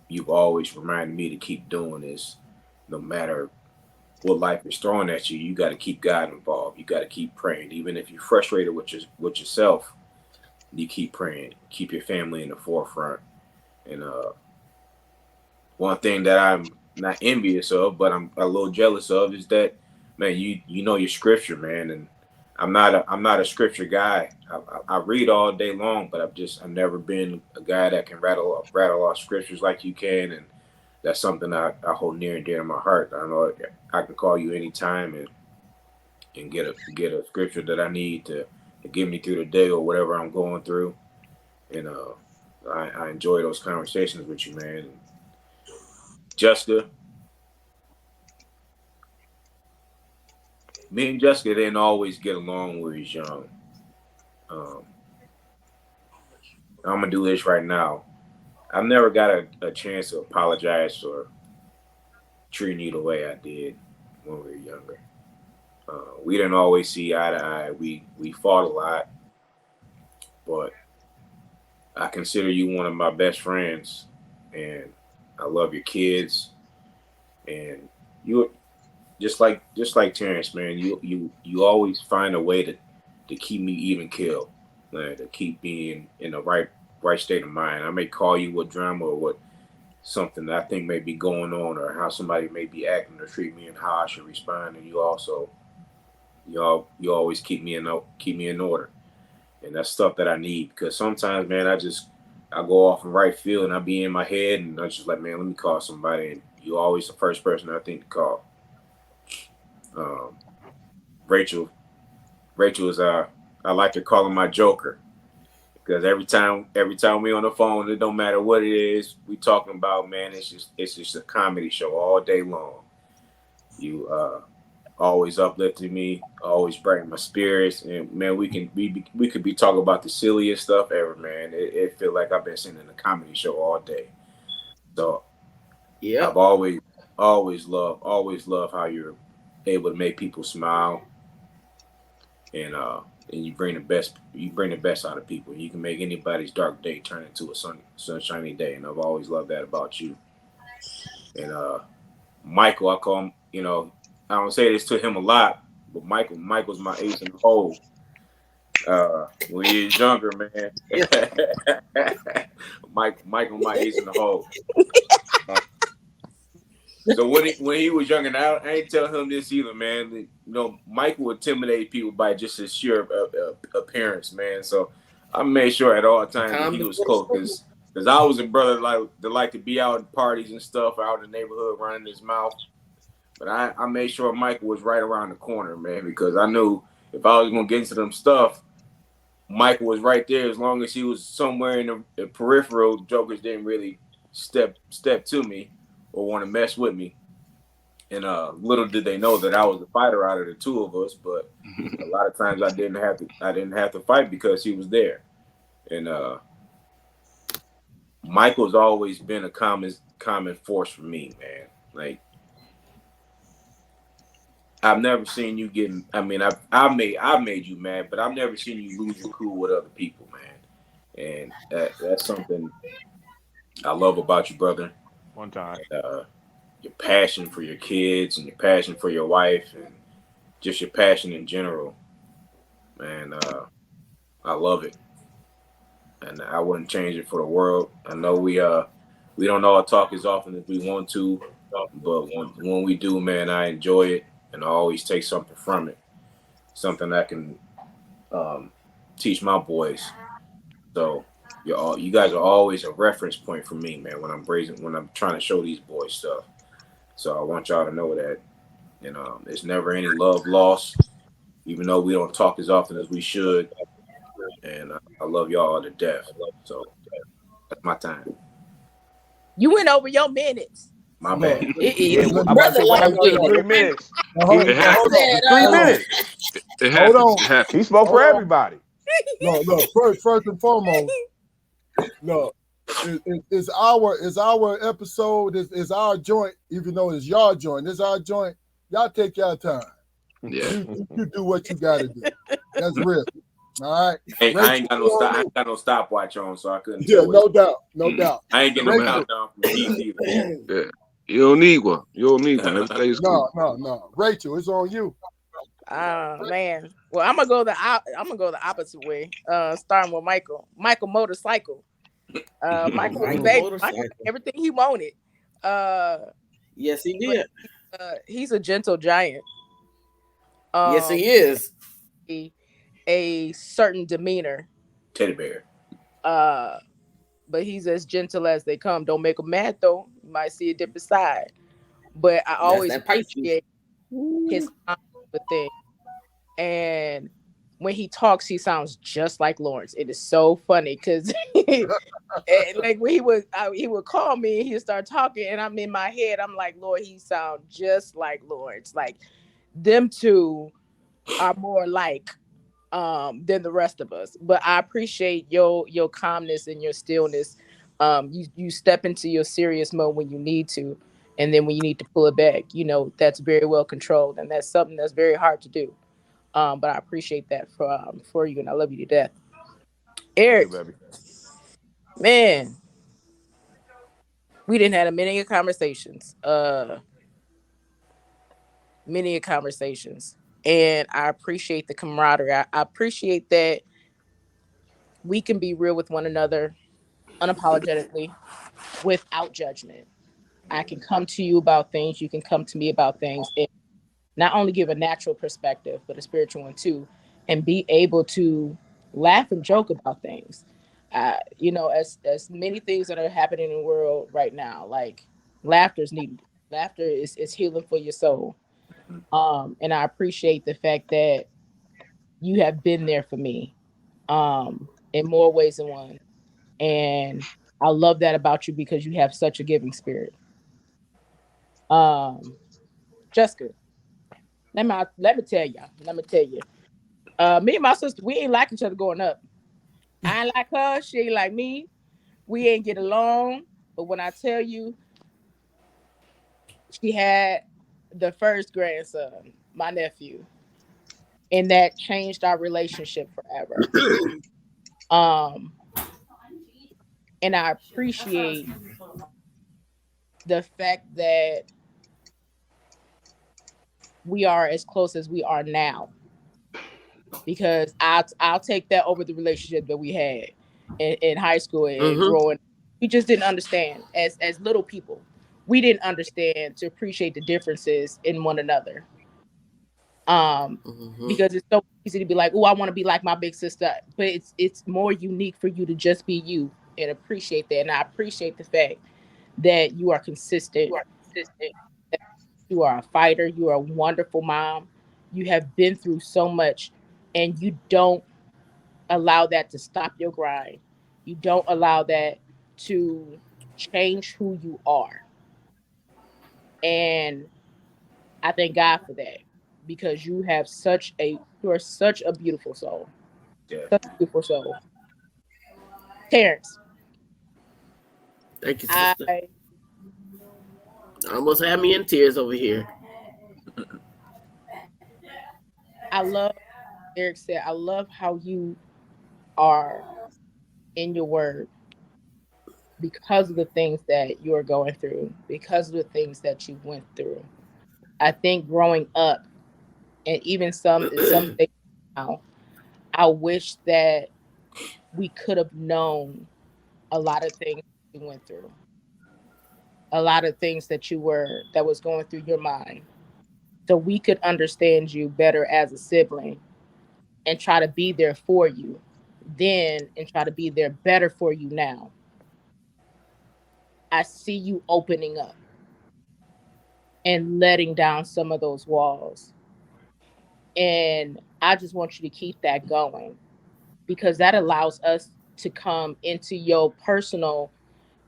you've always reminded me to keep doing is no matter what life is throwing at you, you got to keep God involved. You got to keep praying, even if you're frustrated with yourself. You keep praying, keep your family in the forefront. And one thing that I'm not envious of, but I'm a little jealous of, is that, man, you know your scripture, man. And I'm not a scripture guy. I read all day long, but I've never been a guy that can rattle off scriptures like you can, and that's something I hold near and dear to my heart. I know I can call you anytime, and get a scripture that I need to get me through the day or whatever I'm going through. And I enjoy those conversations with you, man. And Jessica, me and Jessica didn't always get along when we was young. Um, I'm gonna do this right now. I've never got a chance to apologize for treating you the way I did when we were younger. We didn't always see eye to eye. We fought a lot, but I consider you one of my best friends, and I love your kids. And you just like Terrence, man. You always find a way to keep me even killed, man, to keep me in the right state of mind. I may call you with drama or what something that I think may be going on or how somebody may be acting or treat me and how I should respond. And you always keep me in order. And that's stuff that I need because sometimes, man, I go off in right field and I be in my head and I just like, man, let me call somebody. And you always the first person I think to call. Um, Rachel is I like to call her my joker because every time we on the phone, it don't matter what it is we talking about, man. It's just a comedy show all day long. You always uplifting me, always brighten my spirits, and man, we could be talking about the silliest stuff ever, man. It feel like I've been sitting in a comedy show all day. So Yeah. I've always loved how you're able to make people smile, and you bring the best out of people. You can make anybody's dark day turn into a sunshiny day, and I've always loved that about you. And Michael, I call him, I don't say this to him a lot, but Michael's my ace in the hole. When he was younger, man. Michael, my ace in the hole. So when he was younger, and I ain't tell him this either, man. Michael would intimidate people by just his sheer appearance, man. So I made sure at all times that he was close, because I was a brother like to be out at parties and stuff, out in the neighborhood running his mouth. But I made sure Michael was right around the corner, man, because I knew if I was gonna get into them stuff, Michael was right there. As long as he was somewhere in the peripheral, jokers didn't really step to me or want to mess with me. And little did they know that I was the fighter out of the two of us. But a lot of times I didn't have to fight because he was there. And Michael's always been a common force for me, man. Like, I've never seen you getting. I mean, I've made you mad, but I've never seen you lose your cool with other people, man. And that's something I love about you, brother. One time. Your passion for your kids and your passion for your wife and just your passion in general, man. I love it, and I wouldn't change it for the world. I know we don't all talk as often as we want to, but when we do, man, I enjoy it, and I always take something from it, something I can teach my boys. So you guys are always a reference point for me, man, when I'm trying to show these boys stuff. So I want y'all to know that, there's never any love lost, even though we don't talk as often as we should. And I love y'all to death. So that's my time. You went over your minutes. My bad. Yeah, I'm about to say what happened to the 3 minutes. Hold The on. 3 minutes. Hold on. He spoke for everybody. Look, first and foremost, look, it's our episode, it's our joint, even though it's your joint, it's our joint. Y'all take your time. Yeah. You do what you gotta do. That's real. All right. Hey, I ain't got no stopwatch on, so I couldn't. Yeah, no doubt. I ain't getting no countdown from Keith either. Yeah. You don't need one. Everything's cool. No. Rachel, it's on you. Man. Well, I'm gonna go the opposite way. Starting with Michael. Michael motorcycle. Michael was baby. Michael, everything he wanted. Yes, he did. He's a gentle giant. Yes, he is. A certain demeanor. Teddy bear. But he's as gentle as they come. Don't make him mad though. You might see a different side. But I always appreciate his with things. and when he talks, he sounds just like Lawrence. It is so funny because like when he would call me and he'd start talking, and I'm in my head, I'm like, Lord, he sound just like Lawrence. Like them two are more like than the rest of us. But I appreciate your calmness and your stillness. You step into your serious mode when you need to, and then when you need to pull it back, that's very well controlled, and that's something that's very hard to do. But I appreciate that for you, and I love you to death. You too, Eric, baby. man, we didn't had a many of conversations, and I appreciate the camaraderie. I appreciate that we can be real with one another unapologetically without judgment. I can come to you about things, you can come to me about things, and not only give a natural perspective, but a spiritual one too, and be able to laugh and joke about things. As many things that are happening in the world right now, like laughter is needed. Laughter is healing for your soul. And I appreciate the fact that you have been there for me, in more ways than one. And I love that about you because you have such a giving spirit. Um, Jessica, let me tell you. Me and my sister, we ain't like each other growing up. I ain't like her, she ain't like me. We ain't get along. But when I tell you, she had the first grandson, my nephew, and that changed our relationship forever. Um, and I appreciate the fact that we are as close as we are now, because I'll take that over the relationship that we had in high school and Mm-hmm. growing. We just didn't understand as little people. We didn't understand to appreciate the differences in one another. Um, Mm-hmm. because it's so easy to be like, "Oh, I want to be like my big sister," but it's more unique for you to just be you and appreciate that. And I appreciate the fact that you are consistent, that you are a fighter, you are a wonderful mom. You have been through so much, and you don't allow that to stop your grind. You don't allow that to change who you are. And I thank God for that, because you are such a beautiful soul. Yeah. Such a beautiful soul. Terrence, Thank you, sister. I Almost had me in tears over here. I love Eric said, I love how you are in your word because of the things that you are going through, because of the things that you went through. I think growing up, and even some things now, I wish that we could have known a lot of things you went through, a lot of things that was going through your mind, so we could understand you better as a sibling and try to be there for you then and try to be there better for you now. I see you opening up and letting down some of those walls. And I just want you to keep that going, because that allows us to come into your personal,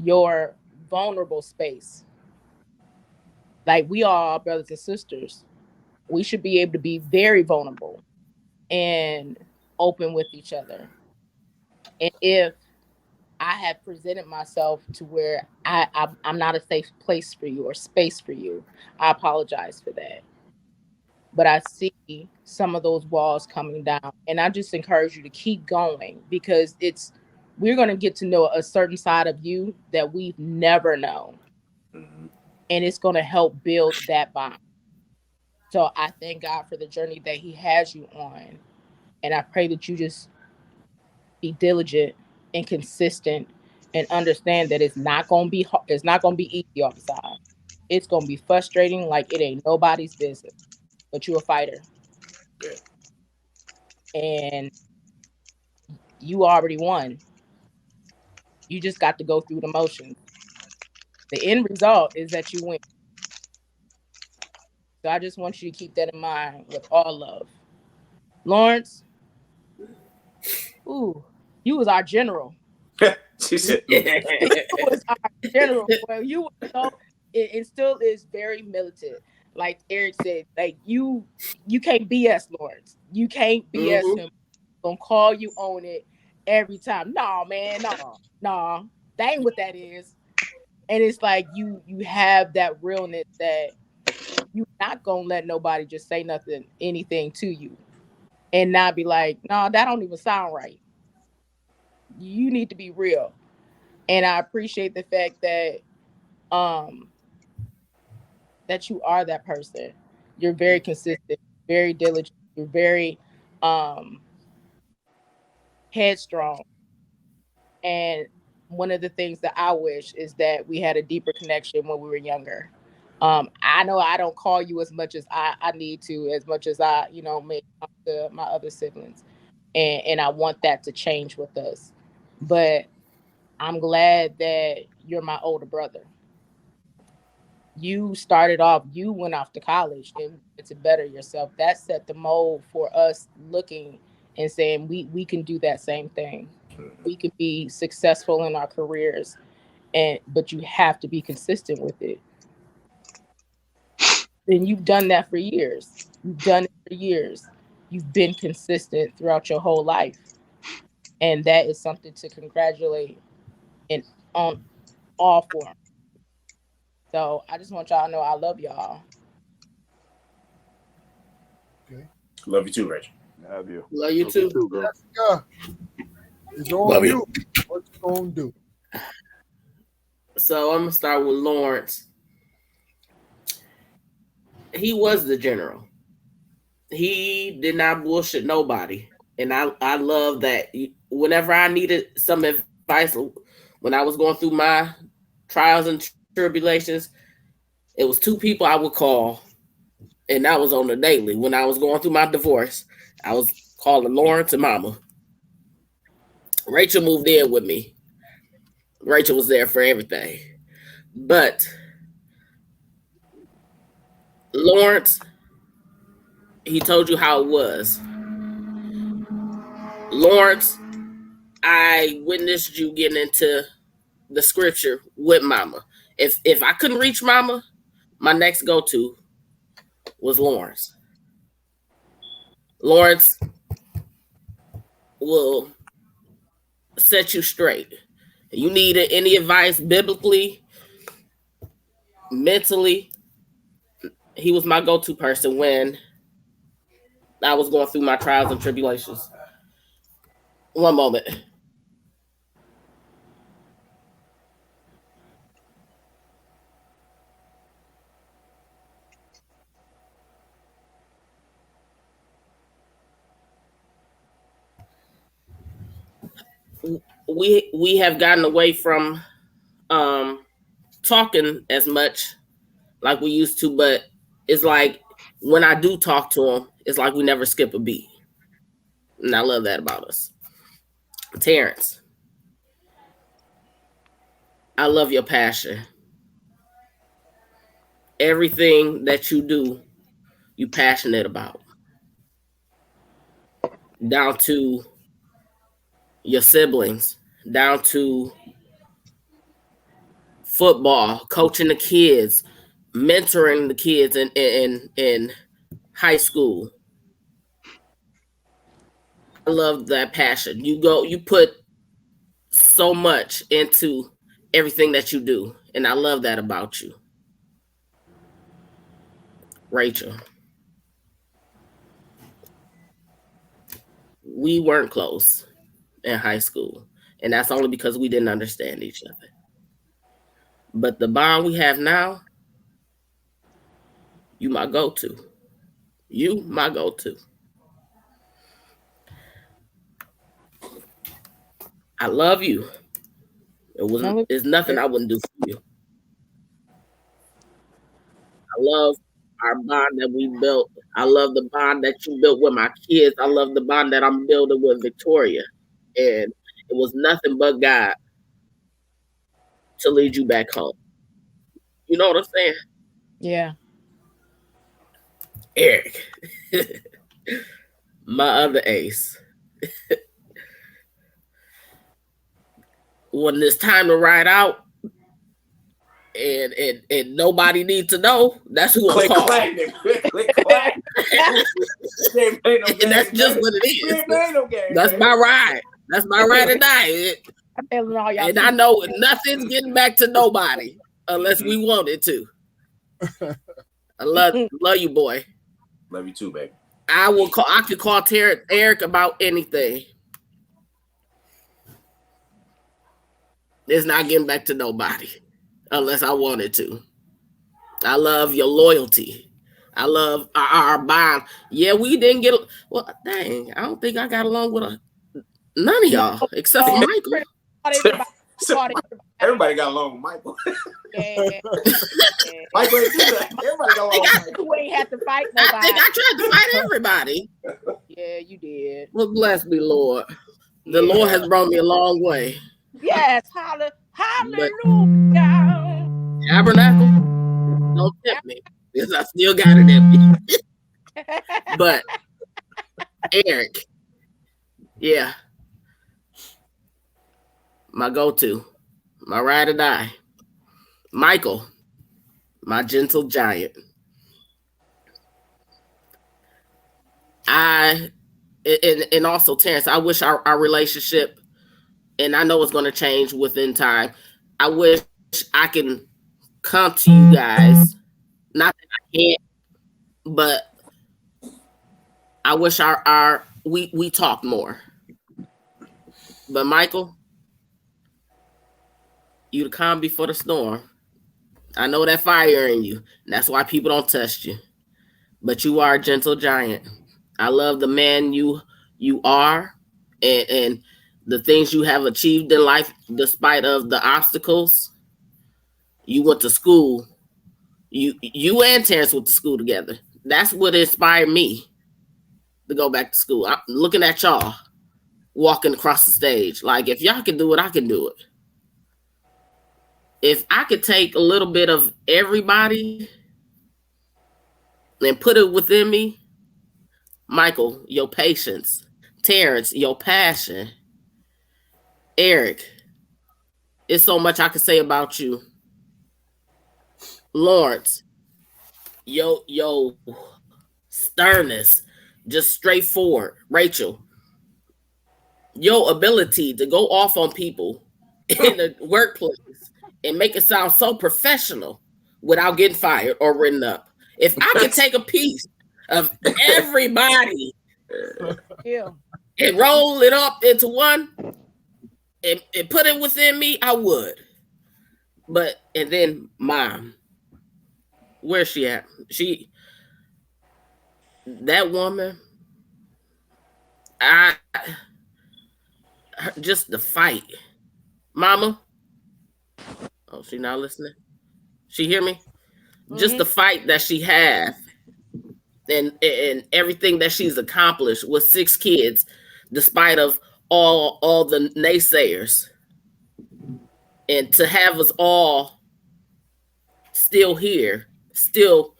your vulnerable space. Like, we are brothers and sisters. We should be able to be very vulnerable and open with each other. And if I have presented myself to where I'm not a safe place for you or space for you, I apologize for that. But I see some of those walls coming down, and I just encourage you to keep going, because we're going to get to know a certain side of you that we've never known, Mm-hmm. and it's going to help build that bond. So I thank God for the journey that He has you on, and I pray that you just be diligent and consistent, and understand that it's not going to be easy all the time. It's going to be frustrating like it ain't nobody's business. But you're a fighter, Yeah. and you already won. You just got to go through the motions. The end result is that you win. So I just want you to keep that in mind with all love. Lawrence, ooh, you was our general. She You said, "Ooh." was our general. Well, you were so it still is very militant. Like Eric said, like you can't BS Lawrence. You can't BS him. Gonna call you on it every time. Nah, man, nah. That ain't what that is. And it's like you have that realness that you're not gonna let nobody just say anything to you and not be like, no, that don't even sound right. You need to be real. And I appreciate the fact um that you are that person. You're very consistent, very diligent, you're very um headstrong. And one of the things that I wish is that we had a deeper connection when we were younger. I know I don't call you as much as I need to, as much as I, may talk to my other siblings. And I want that to change with us. But I'm glad that you're my older brother. You went off to college and to better yourself. That set the mold for us looking and saying we can do that same thing. We can be successful in our careers, but you have to be consistent with it. And you've done that for years. You've done it for years. You've been consistent throughout your whole life. And that is something to congratulate in on all forms. So I just want y'all to know I love y'all. Okay. Love you too, Rachel. Love you. Love you Love you too. too, bro. Jessica, it's on Love you. you. What you gonna do? So I'm gonna start with Lawrence. He was the general. He did not bullshit nobody, and I love that. Whenever I needed some advice, when I was going through my trials and tribulations, it was two people I would call, and that was on the daily. When I was going through my divorce, I was calling Lawrence and Mama. Rachel moved in with me. Rachel was there for everything, but Lawrence, he told you how it was. Lawrence, I witnessed you getting into the scripture with Mama. If I couldn't reach Mama, my next go to was Lawrence. Lawrence will set you straight. You need any advice biblically, mentally. He was my go to person when I was going through my trials and tribulations. One moment. We have gotten away from um talking as much like we used to, but it's like when I do talk to him, it's like we never skip a beat. And I love that about us. Terrence, I love your passion. Everything that you do, you passionate about. Down to your siblings, down to football, coaching the kids, mentoring the kids in high school. I love that passion. You put so much into everything that you do. And I love that about you. Rachel, we weren't close in high school. And that's only because we didn't understand each other. But the bond we have now, you my go to. You my go to. I love you. It's nothing I wouldn't do for you. I love our bond that we built. I love the bond that you built with my kids. I love the bond that I'm building with Victoria. And it was nothing but God to lead you back home. You know what I'm saying? Yeah. Eric. My other ace. When it's time to ride out and nobody needs to know, that's who I'm calling. Click clack. And that's just what it is. That's my ride. That's my ride or die. And I know nothing's getting back to nobody unless we want it to. I love you, boy. Love you too, baby. I could call Eric about anything. It's not getting back to nobody unless I wanted to. I love your loyalty. I love our bond. Yeah, we didn't get. Well, dang, I don't think I got along with none of y'all except for Michael. Everybody got along with Michael. Yeah. Michael ain't do that. Everybody got along with Michael. You ain't have to fight nobody. I think I tried to fight everybody. Yeah, you did. Well, bless me, Lord. The Lord has brought me a long way. Yes, hallelujah. Tabernacle, don't tempt me, because I still got it in me. But Eric, yeah, my go-to, my ride or die. Michael, my gentle giant. And also Terrence, I wish our relationship, and I know it's going to change within time. I wish I can come to you guys. Not that I can't, but I wish we talk more. But Michael, you the calm before the storm. I know that fire in you. And that's why people don't test you. But you are a gentle giant. I love the man you are, and the things you have achieved in life despite of the obstacles. You went to school. You and Terrence went to school together. That's what inspired me to go back to school. I'm looking at y'all walking across the stage. Like, if y'all can do it, I can do it. If I could take a little bit of everybody and put it within me, Michael, your patience. Terrence, your passion. Eric, it's so much I could say about you. Lawrence, yo sternness, just straightforward. Rachel, your ability to go off on people in the workplace and make it sound so professional without getting fired or written up. If I could take a piece of everybody and roll it up into one and put it within me, I would. And then Mom, where's she at? That woman, just the fight. Mama, oh, she not listening? She hear me? Mm-hmm. Just the fight that she has and everything that she's accomplished with 6 kids, despite of all the naysayers. And to have us all still here, still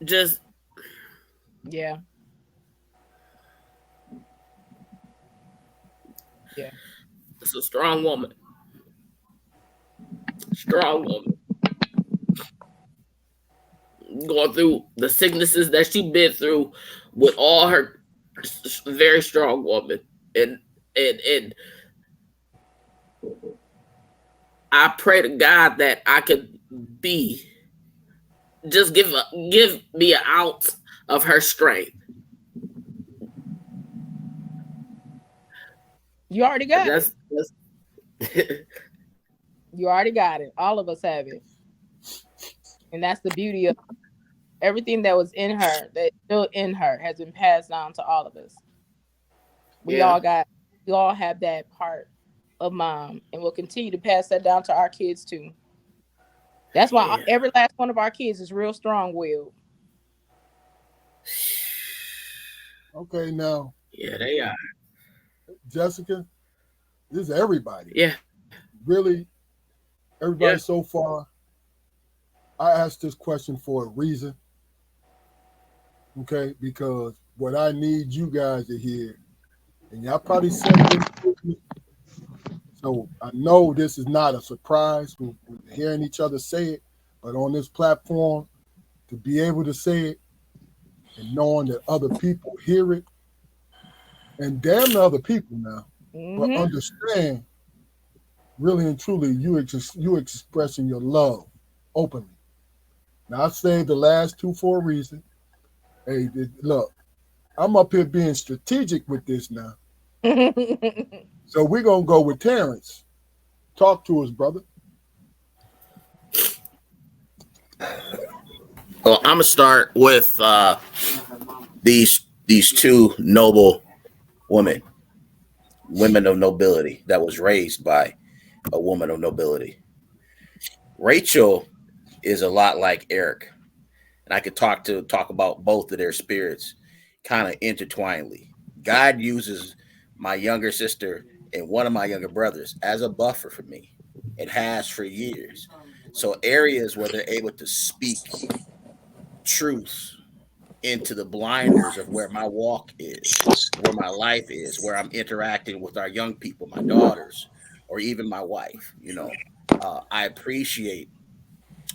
just yeah. It's a strong woman. Strong woman. Going through the sicknesses that she been through with all her, very strong woman. And I pray to God that I could just give me an ounce of her strength. You already got it. You already got it. All of us have it. And that's the beauty of everything that was in her, that's still in her, has been passed down to all of us. We all have that part of Mom, and we'll continue to pass that down to our kids too. That's why every last one of our kids is real strong-willed. Okay, now. Yeah, they are. Jessica, this is everybody. Yeah. Really, everybody so far. I asked this question for a reason, okay? Because what I need you guys to hear, and y'all probably said it, so I know this is not a surprise. We're hearing each other say it, but on this platform, to be able to say it and knowing that other people hear it, and damn the other people now, but understand really and truly you expressing your love openly. Now I say the last two for a reason. Hey, look, I'm up here being strategic with this now. So we're gonna go with Terrence. Talk to us, brother. Well, I'm gonna start with these two noble women of nobility that was raised by a woman of nobility. Rachel is a lot like Eric, and I could talk about both of their spirits kind of intertwinedly. God uses my younger sister and one of my younger brothers as a buffer for me. It has for years. So areas where they're able to speak truth into the blinders of where my walk is, where my life is, where I'm interacting with our young people, my daughters, or even my wife. I appreciate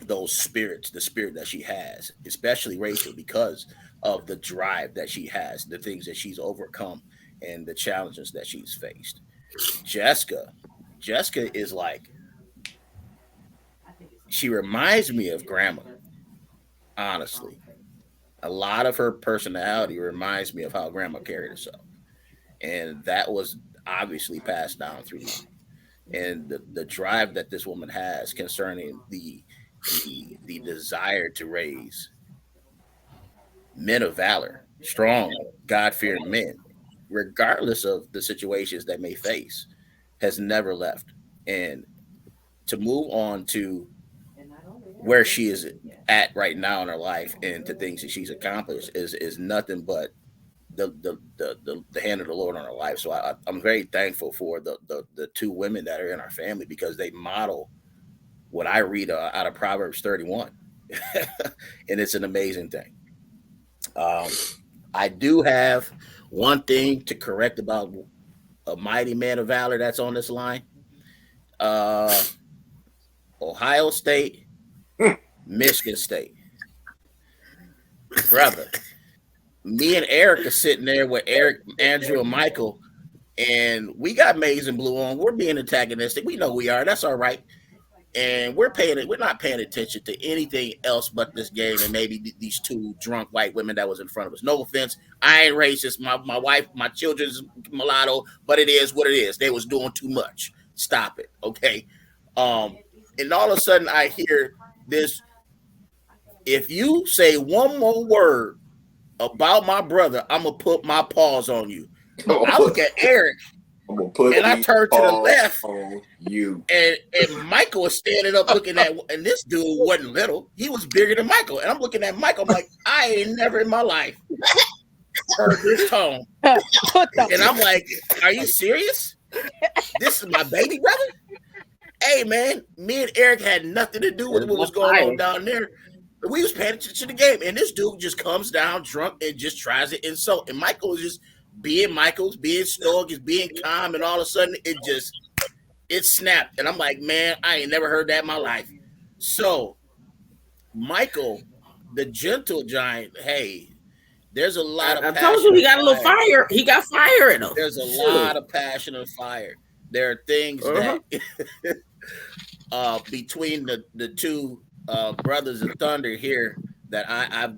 those spirits, the spirit that she has, especially Rachel, because of the drive that she has, the things that she's overcome, and the challenges that she's faced. Jessica is like, she reminds me of grandma, honestly. A lot of her personality reminds me of how grandma carried herself. And that was obviously passed down through mom. And the drive that this woman has concerning the desire to raise men of valor, strong, God fearing men, regardless of the situations that may face, has never left. And to move on to where she is at right now in her life and to things that she's accomplished is nothing but the hand of the Lord on her life. So I'm very thankful for the two women that are in our family because they model what I read out of Proverbs 31, and it's an amazing thing. I do have one thing to correct about a mighty man of valor that's on this line. Uh, Ohio State, Michigan State, brother. Me and Eric are sitting there with Eric, Andrew, and Michael, and we got maize and blue on. We're being antagonistic. We know we are. That's all right. And we're not paying attention to anything else but this game and maybe these two drunk white women that was in front of us. No offense, I ain't racist. My wife, my children's mulatto, but it is what it is. They was doing too much. Stop it, okay? And all of a sudden I hear this. If you say one more word about my brother, I'm gonna put my paws on you. I look at Eric. And I turned to the left on you. And Michael was standing up looking at, and this dude wasn't little. He was bigger than Michael. And I'm looking at Michael, I'm like, I ain't never in my life heard this tone. And I'm like, are you serious? This is my baby brother? Hey man, me and Eric had nothing to do with what was going on down there. We was paying attention to the game. And this dude just comes down drunk and just tries to insult. And Michael is just being Michael's, being stoic, is being calm, and all of a sudden it snapped. And I'm like, man, I ain't never heard that in my life. So Michael, the gentle giant, hey, there's a lot of I told you he got a little fire. He got fire in him. There's a lot of passion and fire. There are things that between the two brothers of thunder here that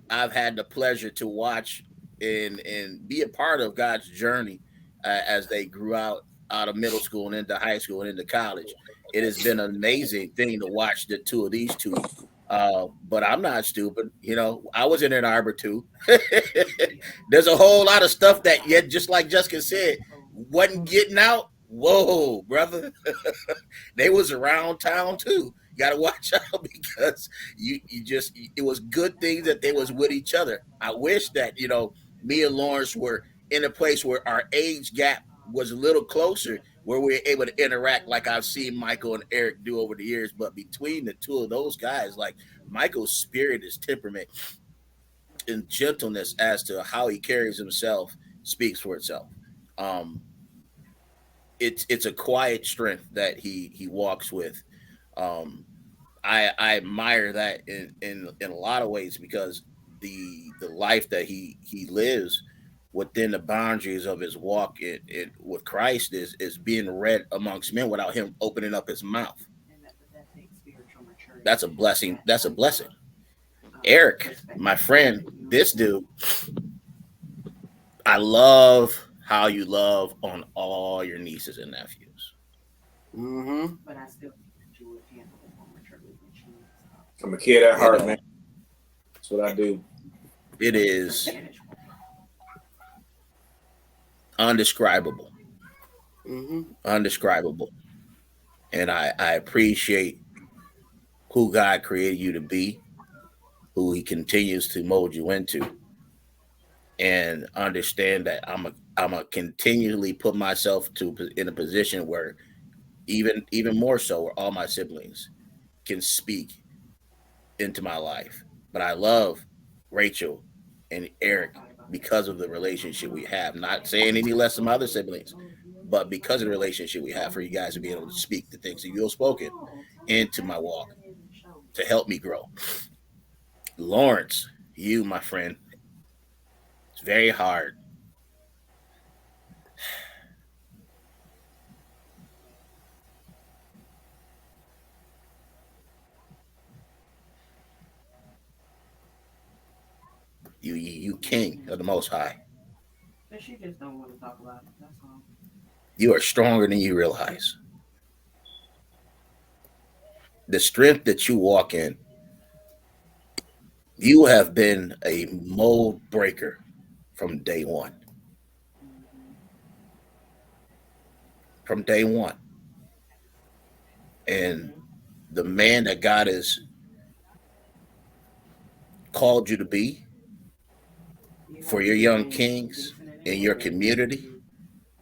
I've had the pleasure to watch and be a part of God's journey as they grew out of middle school and into high school and into college. It has been an amazing thing to watch the two of these two. But I'm not stupid. I was in Ann Arbor too. There's a whole lot of stuff that, yet, just like Jessica said, wasn't getting out. Whoa, brother. They was around town too. You got to watch out because it was good things that they was with each other. I wish that, me and Lawrence were in a place where our age gap was a little closer where we're able to interact like I've seen Michael and Eric do over the years. But between the two of those guys, like Michael's spirit, his temperament, and gentleness as to how he carries himself speaks for itself. Um, it's a quiet strength that he walks with. Um, I admire that in a lot of ways because the life that he lives within the boundaries of his walk with Christ is being read amongst men without him opening up his mouth. That's a blessing. That's a blessing. Eric, my friend, this dude, I love how you love on all your nieces and nephews. Mm-hmm. I'm a kid at heart, man. That's what I do. It is undescribable. Mm-hmm. Undescribable. And I appreciate who God created you to be, who he continues to mold you into. And understand that I'm a continually put myself in a position where even more so where all my siblings can speak into my life. But I love Rachel and Eric because of the relationship we have. Not saying any less of my other siblings, but because of the relationship we have for you guys to be able to speak the things that you have spoken into my walk to help me grow. Lawrence, you, my friend, it's very hard. You king of the Most High. But she just don't want to talk about it. That's all. You are stronger than you realize. The strength that you walk in, you have been a mold breaker from day one. From day one. And the man that God has called you to be for your young kings in your community,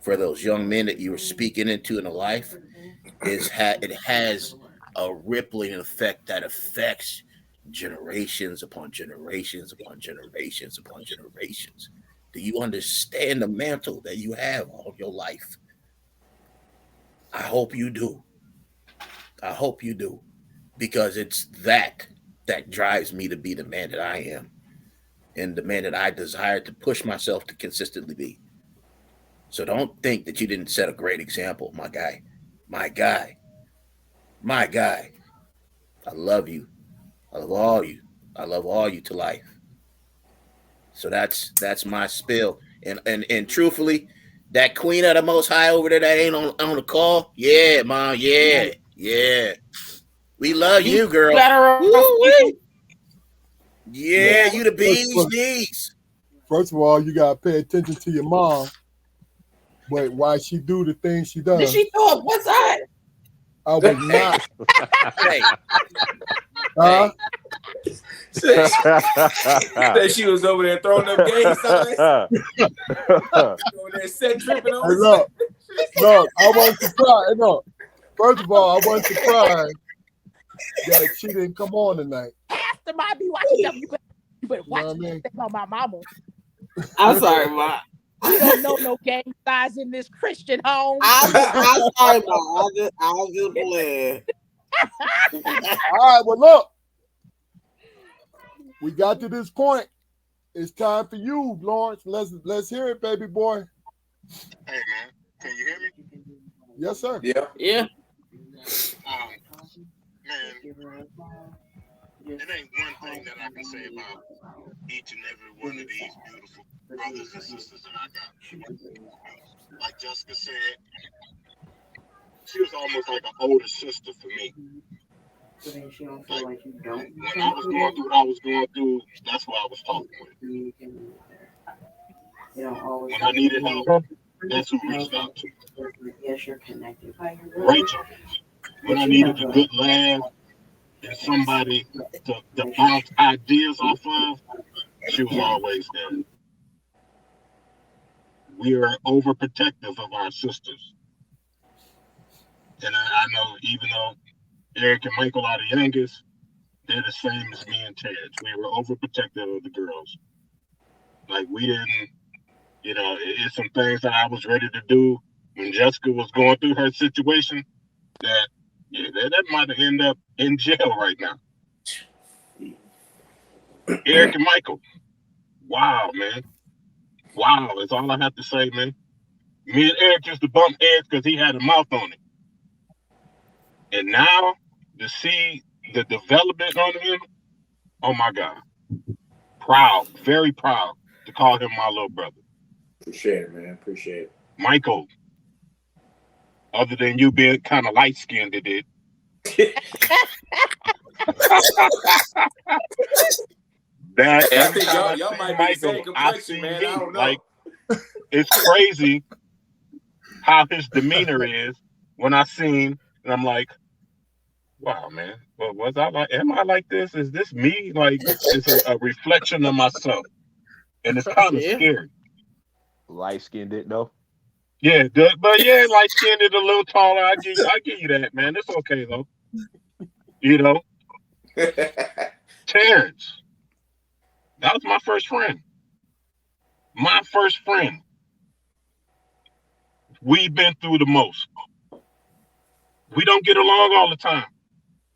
for those young men that you were speaking into in a life, it has a rippling effect that affects generations upon generations upon generations upon generations. Do you understand the mantle that you have all your life? I hope you do. I hope you do. Because it's that drives me to be the man that I am and the man that I desire to push myself to consistently be. So don't think that you didn't set a great example, my guy. My guy. My guy. I love you. I love all you. I love all you to life. So that's my spill. And truthfully, that queen of the Most High over there that ain't on the call, yeah, mom, yeah. We love you, girl. Yeah, you the bee's knees. First of all, you gotta pay attention to your mom. But why she do the things she does? Did she throw up one side? I was not. Hey. Said she was over there throwing up gay signs. Over there set tripping on. Look, I wasn't surprised. No, first of all, I wasn't surprised that she didn't come on tonight. After my be watching, you better watch about my mama. I'm sorry, Ma. We don't know no gang size in this Christian home. I'm sorry, Ma. I was just playing. All right, well, look. We got to this point. It's time for you, Lawrence. Let's hear it, baby boy. Hey, man. Can you hear me? Yes, sir. Yeah. Yeah. Man, it ain't one thing that I can say about each and every one of these beautiful brothers and sisters that I got. Like Jessica said, she was almost like an older sister for me. Like, when I was going through what I was going through, that's who I was talking with. When I needed help, that's who reached out to. Rachel, when I needed a good laugh and somebody to bounce ideas off of, she was always there. We are overprotective of our sisters. And I know even though Eric and Michael are the youngest, they're the same as me and Terrence. We were overprotective of the girls. Like we didn't, it's some things that I was ready to do when Jessica was going through her situation that, that might have ended up in jail right now. Eric and Michael, wow, man. Wow, that's all I have to say, man. Me and Eric used to bump heads because he had a mouth on it. And now to see the development on him, oh my God. Proud, very proud to call him my little brother. Appreciate it, man. Appreciate it. Michael, other than you being kind of light skinned, it did. That I think y'all might be the same complexion, man. I don't know. Like, it's crazy how his demeanor is when I seen, and I'm like, wow, man. Well, was I like? Am I like this? Is this me? Like, it's a reflection of myself, and it's kind of scary. Light skinned it though. Yeah, but yeah, light skinned it a little taller. I give you that, man. It's okay though. Terrence, that was my first friend. My first friend. We've been through the most. We don't get along all the time,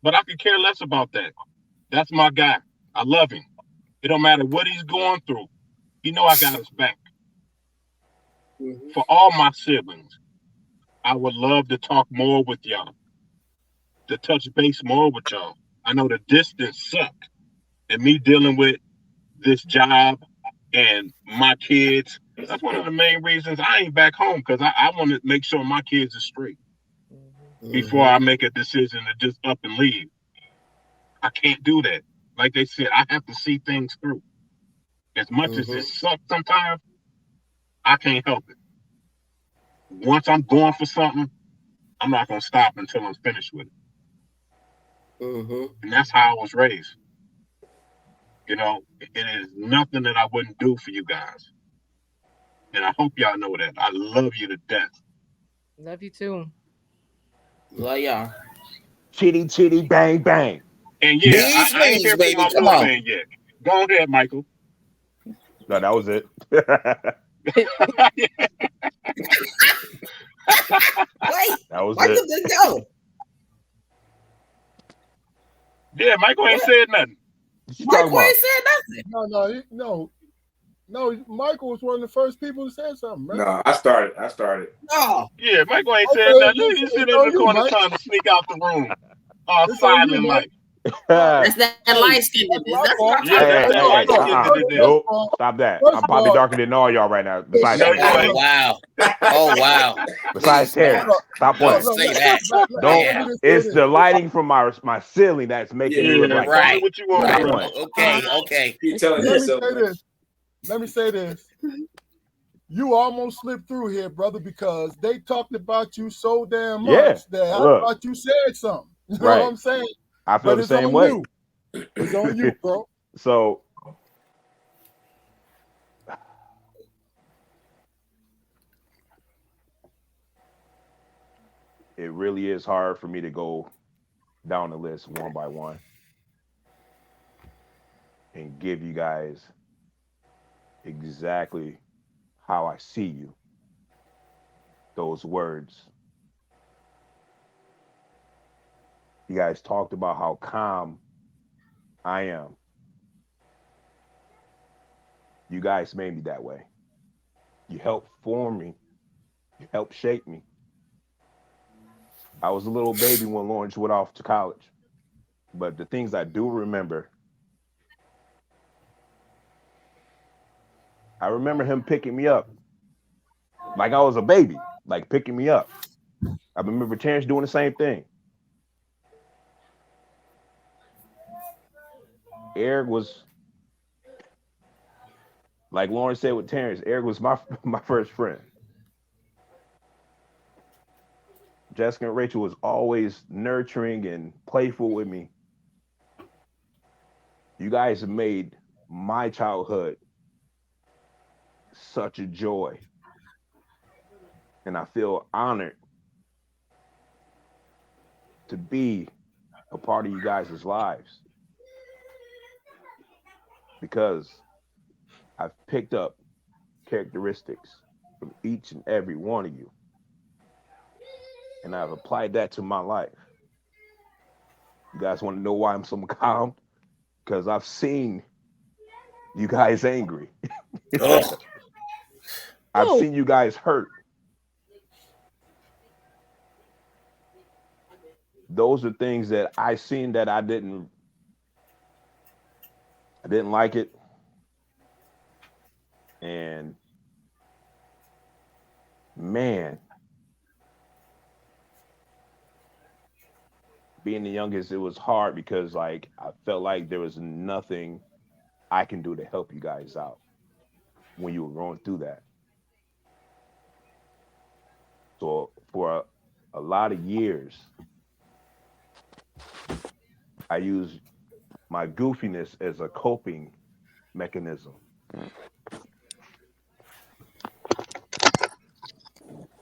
but I could care less about that. That's my guy. I love him. It don't matter what he's going through. I got his back. For all my siblings, I would love to talk more with y'all, to touch base more with y'all. I know the distance sucked, and me dealing with this job and my kids. That's one of the main reasons I ain't back home, because I want to make sure my kids are straight before I make a decision to just up and leave. I can't do that. Like they said, I have to see things through. As much as it sucks sometimes, I can't help it. Once I'm going for something, I'm not going to stop until I'm finished with it. And that's how I was raised. It is nothing that I wouldn't do for you guys. And I hope y'all know that. I love you to death. Love you too. Love y'all. Chitty chitty bang bang. And yeah, I ain't here for my full man yet. Go ahead, Michael. No, that was it. Wait, that was Michael it. didn't go. Yeah, Michael ain't said nothing. Michael ain't said nothing. No. Michael was one of the first people to say something, man. No, I started. No. Yeah, Michael ain't said nothing. He's sitting in the corner trying to sneak out the room. Silent Mike. That's that light skin. Nope. Stop that. I'm probably darker than all y'all right now. Besides wow. Oh wow. Besides Terrence. Stop playing. Say that. Don't. It's the lighting from my ceiling that's making me look like right. What you want? Right. Okay. Keep telling yourself. Let me say this. You almost slipped through here, brother, because they talked about you so damn much that I thought you said something. You know what I'm saying? I feel the same way. It's on you, bro. So it really is hard for me to go down the list one by one and give you guys exactly how I see you. Those words. You guys talked about how calm I am. You guys made me that way. You helped form me. You helped shape me. I was a little baby when Lawrence went off to college. But the things I do remember, I remember him picking me up like I was a baby, like picking me up. I remember Terrence doing the same thing. Eric was, like Lawrence said with Terrence, Eric was my first friend. Jessica and Rachel was always nurturing and playful with me. You guys have made my childhood such a joy. And I feel honored to be a part of you guys' lives because I've picked up characteristics from each and every one of you, and I've applied that to my life. You guys want to know why I'm so calm? Because I've seen you guys angry. Oh, I've seen you guys hurt. Those are things that I seen that I didn't like it. And man, being the youngest, it was hard because like I felt like there was nothing I can do to help you guys out when you were going through that. So for a lot of years, I used my goofiness as a coping mechanism.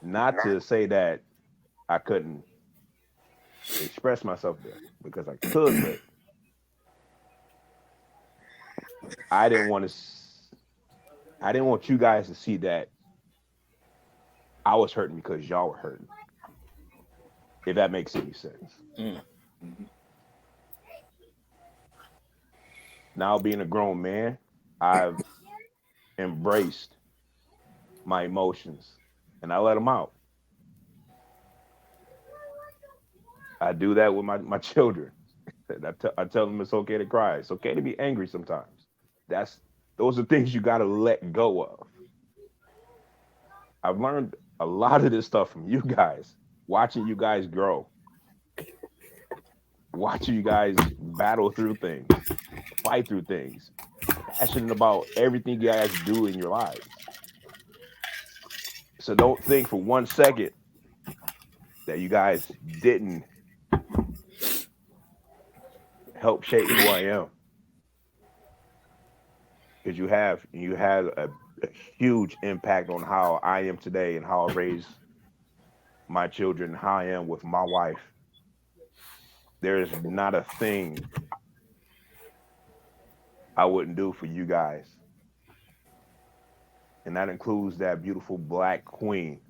Not to say that I couldn't express myself there because I could, but I didn't want to. I didn't want you guys to see that I was hurting because y'all were hurting. If that makes any sense. mm. Now being a grown man, I've embraced my emotions and I let them out. I do that with my children. I tell them it's okay to cry. It's okay to be angry sometimes. Those are things you got to let go of. I've learned a lot of this stuff from you guys, watching you guys grow, watching you guys battle through things, fight through things, passionate about everything you guys do in your lives. So don't think for 1 second that you guys didn't help shape who I am. Because you had a huge impact on how I am today and how I raise my children, and how I am with my wife. There is not a thing I wouldn't do for you guys. And that includes that beautiful black queen.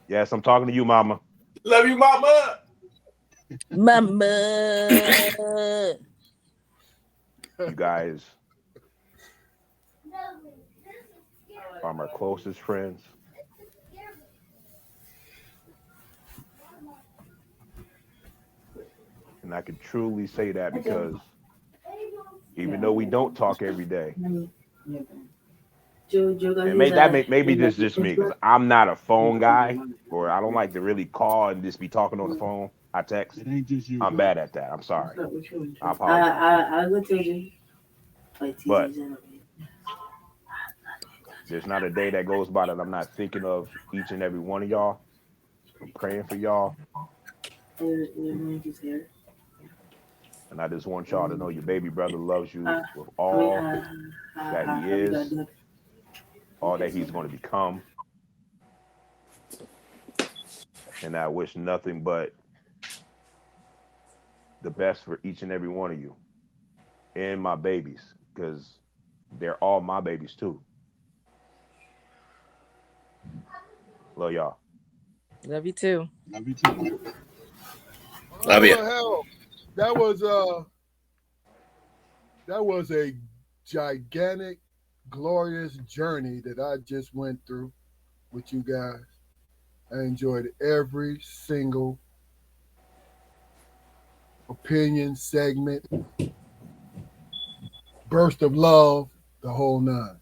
Yes, I'm talking to you, mama. Love you, mama. Mama. You guys are my closest friends. And I can truly say that because even though we don't talk every day, and maybe just me because I'm not a phone guy, or I don't like to really call and just be talking on the phone. I text. I'm bad at that. I'm sorry. I apologize. But there's not a day that goes by that I'm not thinking of each and every one of y'all. I'm praying for y'all. And I just want y'all to know your baby brother loves you with all that he is, all that he's going to become. And I wish nothing but the best for each and every one of you and my babies, because they're all my babies too. Love y'all. Love you too. Love you too. Love you. Hell, that was a gigantic, glorious journey that I just went through with you guys. I enjoyed every single opinion, segment, burst of love, the whole nine.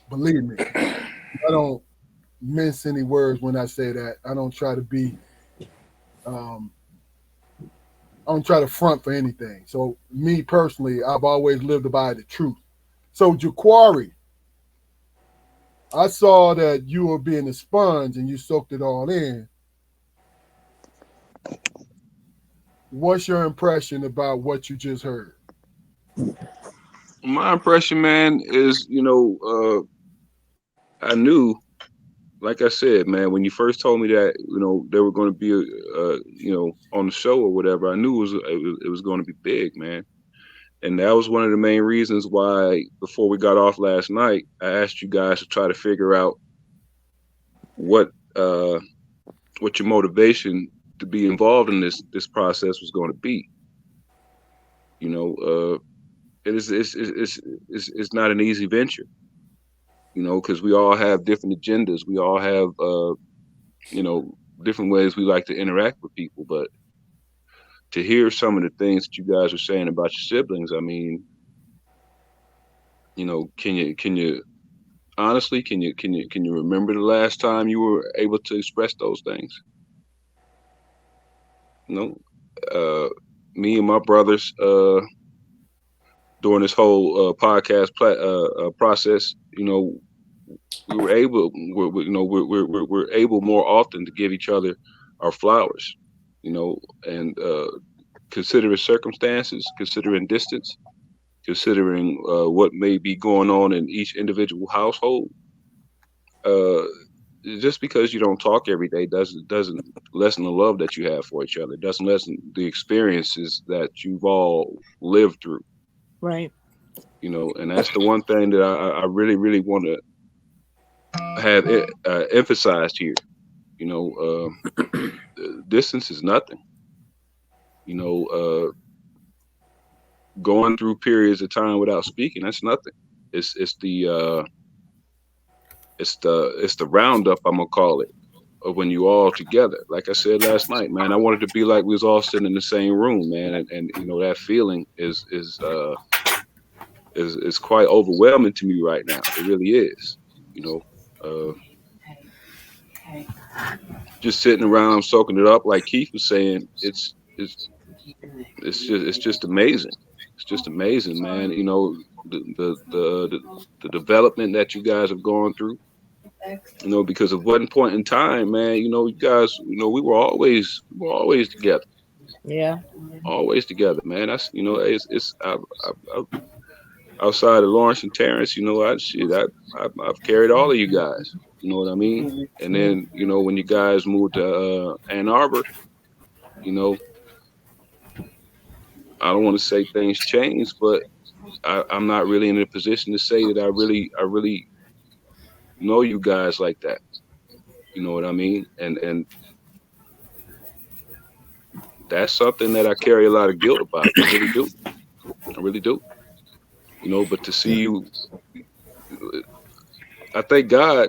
Believe me, I don't mince any words when I say that. I don't try to be, I don't try to front for anything. So me personally, I've always lived by the truth. So Jaquari, I saw that you were being a sponge and you soaked it all in. What's your impression about what you just heard? My impression, man, is I knew like I said, man, when you first told me that, they were going to be, on the show or whatever, I knew it was going to be big, man. And that was one of the main reasons why, before we got off last night, I asked you guys to try to figure out what your motivation to be involved in this process was going to be. It's not an easy venture, because we all have different agendas. We all have different ways we like to interact with people. But to hear some of the things that you guys are saying about your siblings, I mean, can you honestly, can you remember the last time you were able to express those things? Me and my brothers, during this whole podcast process, we were able, we're able more often to give each other our flowers, and considering circumstances, considering distance, considering what may be going on in each individual household. Just because you don't talk every day doesn't lessen the love that you have for each other. It doesn't lessen the experiences that you've all lived through. Right. And that's the one thing that I really, really want to have emphasized here. Distance is nothing. Going through periods of time without speaking, that's nothing. It's the roundup, I'm gonna call it, of when you all together. Like I said last night, man, I wanted to be like we was all sitting in the same room, man, and that feeling is quite overwhelming to me right now. It really is. Just sitting around soaking it up, like Keith was saying, it's just amazing. It's just amazing, man. The development that you guys have gone through. Because at one point in time, man, you guys, we were always together. Yeah. Always together, man. That's it's outside of Lawrence and Terrence, I've carried all of you guys. You know what I mean? And then, when you guys moved to Ann Arbor, I don't want to say things changed, but I'm not really in a position to say that I really know you guys like that. You know what I mean? And that's something that I carry a lot of guilt about. I really do. I really do. But to see you, I thank God.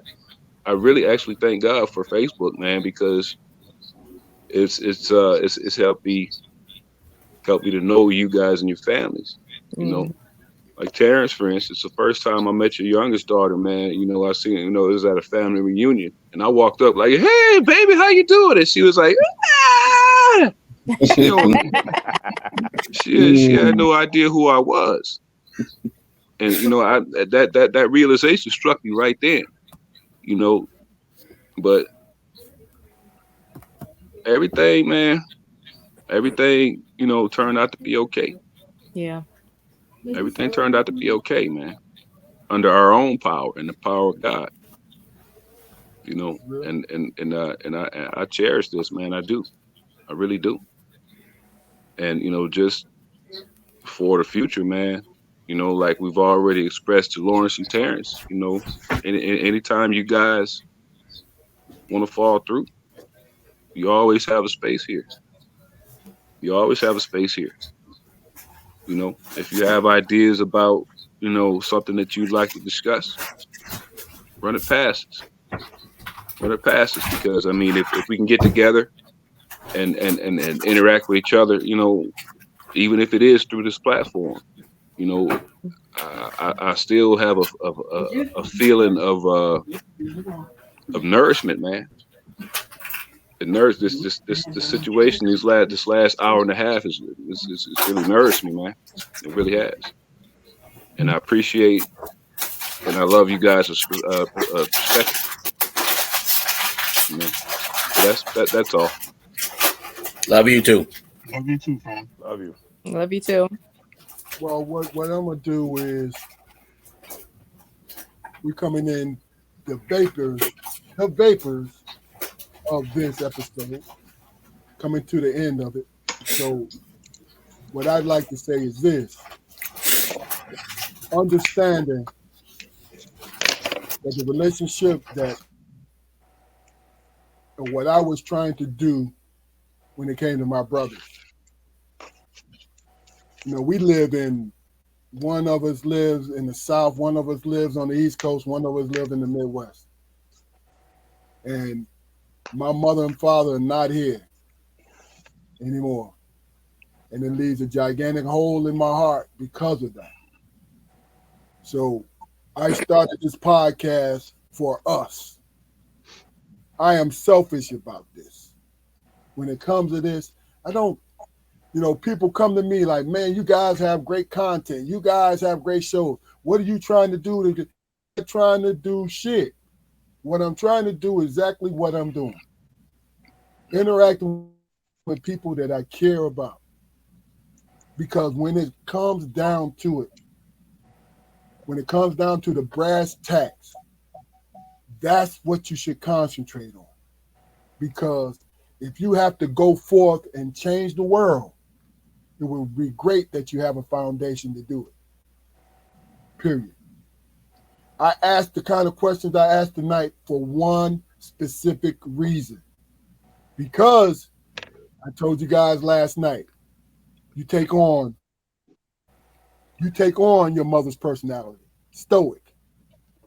I really actually thank God for Facebook, man, because it's helped me to know you guys and your families. Like Terrence, for instance, the first time I met your youngest daughter, man, I seen, it was at a family reunion, and I walked up like, "Hey, baby, how you doing?" And she was like, "Ah!" She had no idea who I was, and that realization struck me right then, But everything, man, turned out to be okay. Yeah. Everything turned out to be okay, man. Under our own power and the power of God. And I cherish this, man. I do. I really do. And just for the future, man, like we've already expressed to Lawrence and Terrence, anytime you guys want to fall through, you always have a space here. You always have a space here. If you have ideas about, something that you'd like to discuss, run it past us. Run it past us, because I mean, if we can get together and interact with each other, even if it is through this platform, I still have a feeling of nourishment, man. This situation, this last hour and a half is really nourished me, man. It really has, and I appreciate and I love you guys' perspective. That's all. Love you too. Love you too, fam. Love you. Love you too. Well, what I'm gonna do is we coming in the Baker's the vapors of this episode, coming to the end of it. So what I'd like to say is this: understanding that the relationship that what I was trying to do when it came to my brothers. You know, we live in, one of us lives in the South, one of us lives on the East Coast, one of us lives in the Midwest. And my mother and father are not here anymore. And it leaves a gigantic hole in my heart because of that. So I started this podcast for us. I am selfish about this. When it comes to this, I don't, people come to me like, man, you guys have great content. You guys have great shows. What are you trying to do? I'm not trying to do shit. What I'm trying to do is exactly what I'm doing. Interacting with people that I care about. Because when it comes down to it, when it comes down to the brass tacks, that's what you should concentrate on. Because if you have to go forth and change the world, it will be great that you have a foundation to do it. Period. I asked the kind of questions I asked tonight for one specific reason. Because I told you guys last night, you take on your mother's personality, stoic,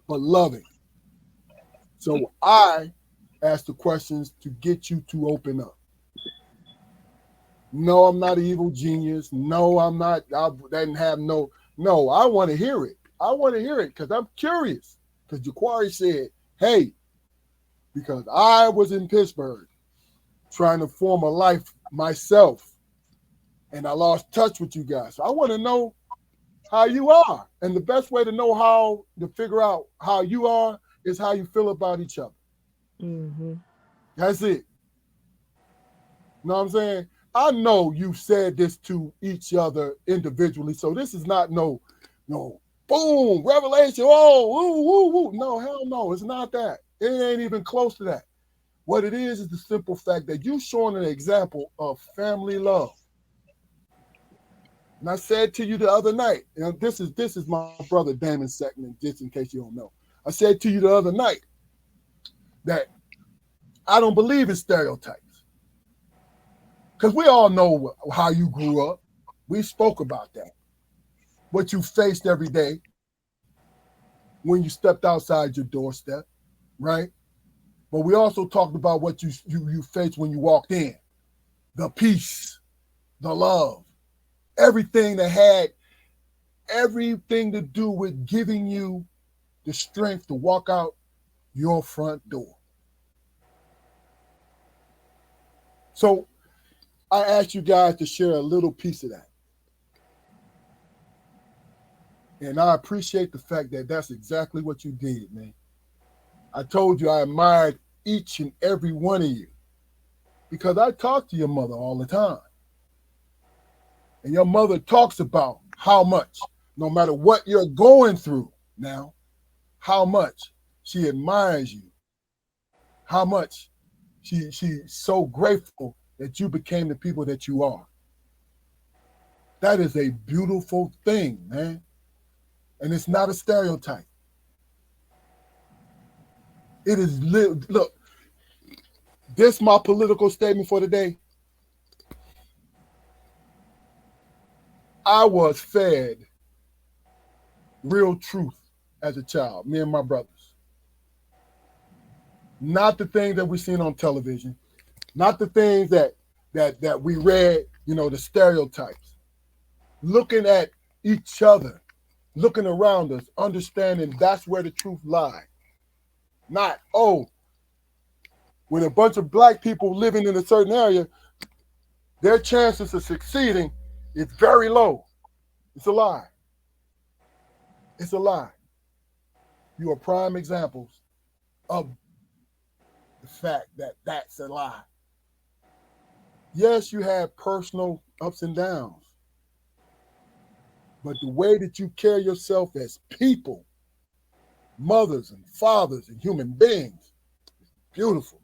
but loving. So I asked the questions to get you to open up. No, I'm not an evil genius. No, I'm not. I didn't have no. I want to hear it. I want to hear it because I'm curious. Because Jaquari said, hey, because I was in Pittsburgh trying to form a life myself, and I lost touch with you guys. So I want to know how you are. And the best way to know how to figure out how you are is how you feel about each other. Mm-hmm. That's it. You know what I'm saying? I know you've said this to each other individually, so this is not no, boom, revelation, oh, woo, woo, woo. No, hell no, it's not that. It ain't even close to that. What it is the simple fact that you've shown an example of family love. And I said to you the other night, this is my brother Damon Seckman, just in case you don't know. I said to you the other night that I don't believe in stereotypes. Because we all know how you grew up. We spoke about that. What you faced every day when you stepped outside your doorstep, right? But we also talked about what you faced when you walked in. The peace, the love, everything that had everything to do with giving you the strength to walk out your front door. So I asked you guys to share a little piece of that. And I appreciate the fact that that's exactly what you did, man. I told you I admired each and every one of you because I talk to your mother all the time. And your mother talks about how much, no matter what you're going through now, how much she admires you, how much she's so grateful that you became the people that you are. That is a beautiful thing, man. And it's not a stereotype. It is, look, this is my political statement for today. I was fed real truth as a child, me and my brothers. Not the things that we seen on television, not the things that we read, the stereotypes. Looking at each other, looking around us, understanding that's where the truth lies. Not, when a bunch of black people living in a certain area, their chances of succeeding is very low. It's a lie. It's a lie. You are prime examples of the fact that that's a lie. Yes, you have personal ups and downs, but the way that you carry yourself as people, mothers and fathers and human beings, is beautiful.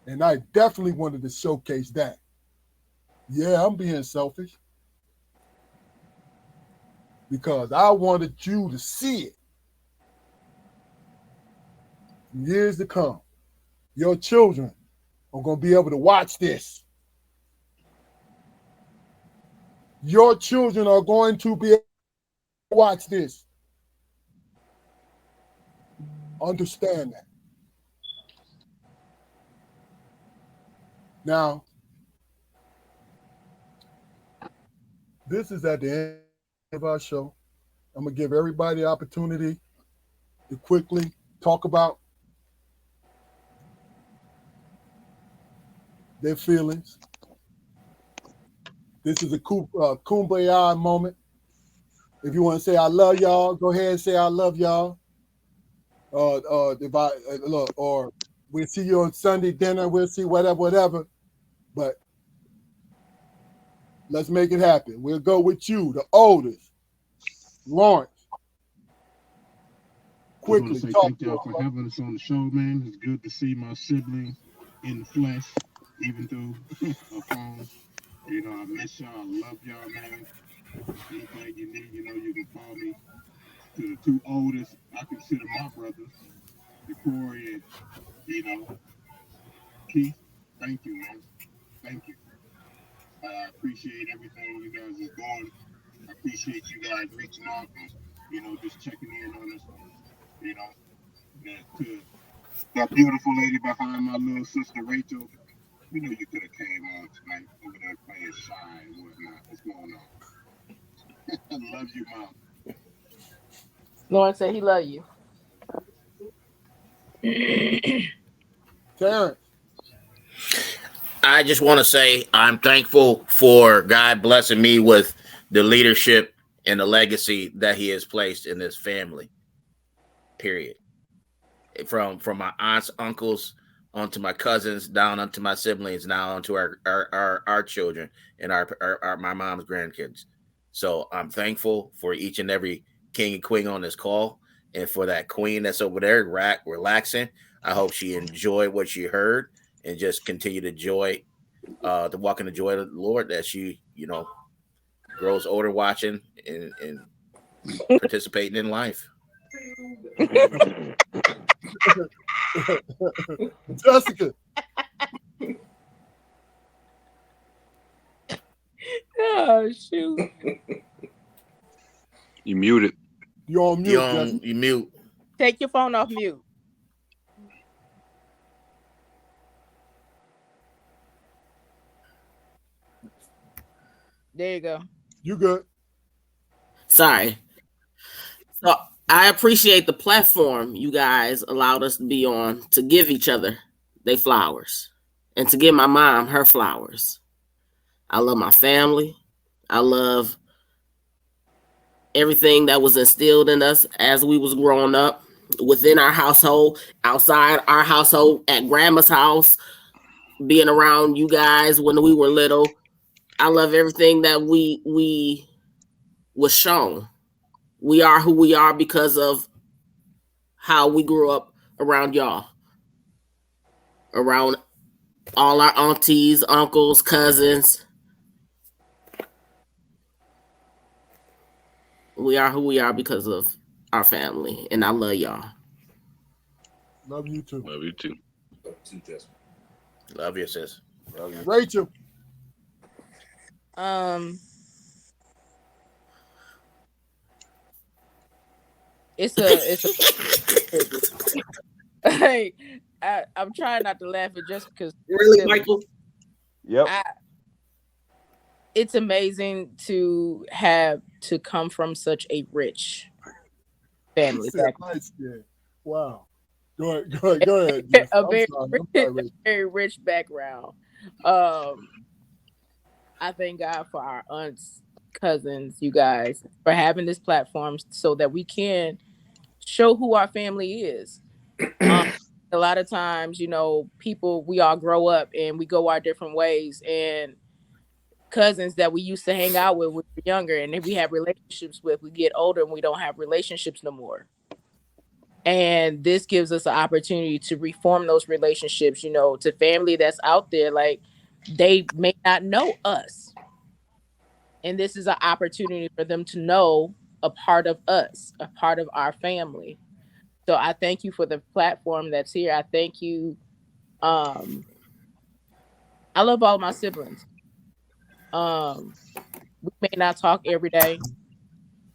And I definitely wanted to showcase that. Yeah, I'm being selfish because I wanted you to see it in years to come. Your children are going to be able to watch this. Your children are going to be able to watch this. Understand that. Now, this is at the end of our show. I'm going to give everybody the opportunity to quickly talk about their feelings. This is a kumbaya moment. If you want to say I love y'all, go ahead and say I love y'all. Or we'll see you on Sunday dinner. We'll see whatever. But let's make it happen. We'll go with you, the oldest, Lawrence. Quickly, say talk thank to y'all us. for having us on the show, man. It's good to see my siblings in the flesh, even through a phone. I miss y'all. I love y'all, man. Anything you need, you can call me. To the two oldest, I consider my brothers, Corey and, Keith. Thank you, man. Thank you. I appreciate everything you guys are doing. I appreciate you guys reaching out and, just checking in on us. You know, to that beautiful lady behind my little sister Rachel. You could have came on tonight over there playing shy and whatnot. What's going on? I love you, Mom. Lawrence said he love you. Terrence. I just want to say I'm thankful for God blessing me with the leadership and the legacy that He has placed in this family. Period. From my aunts, uncles, onto my cousins, down onto my siblings, now onto our children and our my mom's grandkids. So I'm thankful for each and every king and queen on this call, and for that queen that's over there relaxing. I hope she enjoyed what she heard and just continue to to walk in the joy of the Lord, that she grows older watching and participating in life. Jessica. Oh shoot. You muted. You're on mute, Jessica. You mute. Take your phone off mute. There you go. You good. Sorry. So I appreciate the platform you guys allowed us to be on to give each other their flowers and to give my mom her flowers. I love my family. I love everything that was instilled in us as we was growing up, within our household, outside our household, at grandma's house, being around you guys when we were little. I love everything that we was shown. We are who we are because of how we grew up around y'all, around all our aunties, uncles, cousins. We are who we are because of our family, and I love y'all. Love you too. Love you too. Love you, sis. Love you. Rachel. It's a hey, I'm trying not to laugh at just because Really, Michael? Yep. It's amazing to have to come from such a rich family background. Wow. Go ahead. Jess. a I'm very sorry. rich, I'm sorry, Rachel. very rich background. I thank God for our aunts, cousins, you guys, for having this platform so that we can show who our family is. A lot of times, people, we all grow up and we go our different ways, and cousins that we used to hang out with when we were younger and then we have relationships with, we get older and we don't have relationships no more. And this gives us an opportunity to reform those relationships, to family that's out there. Like, they may not know us. And this is an opportunity for them to know a part of us, a part of our family. So I thank you for the platform that's here. I thank you. Um, I love all my siblings. Um, we may not talk every day.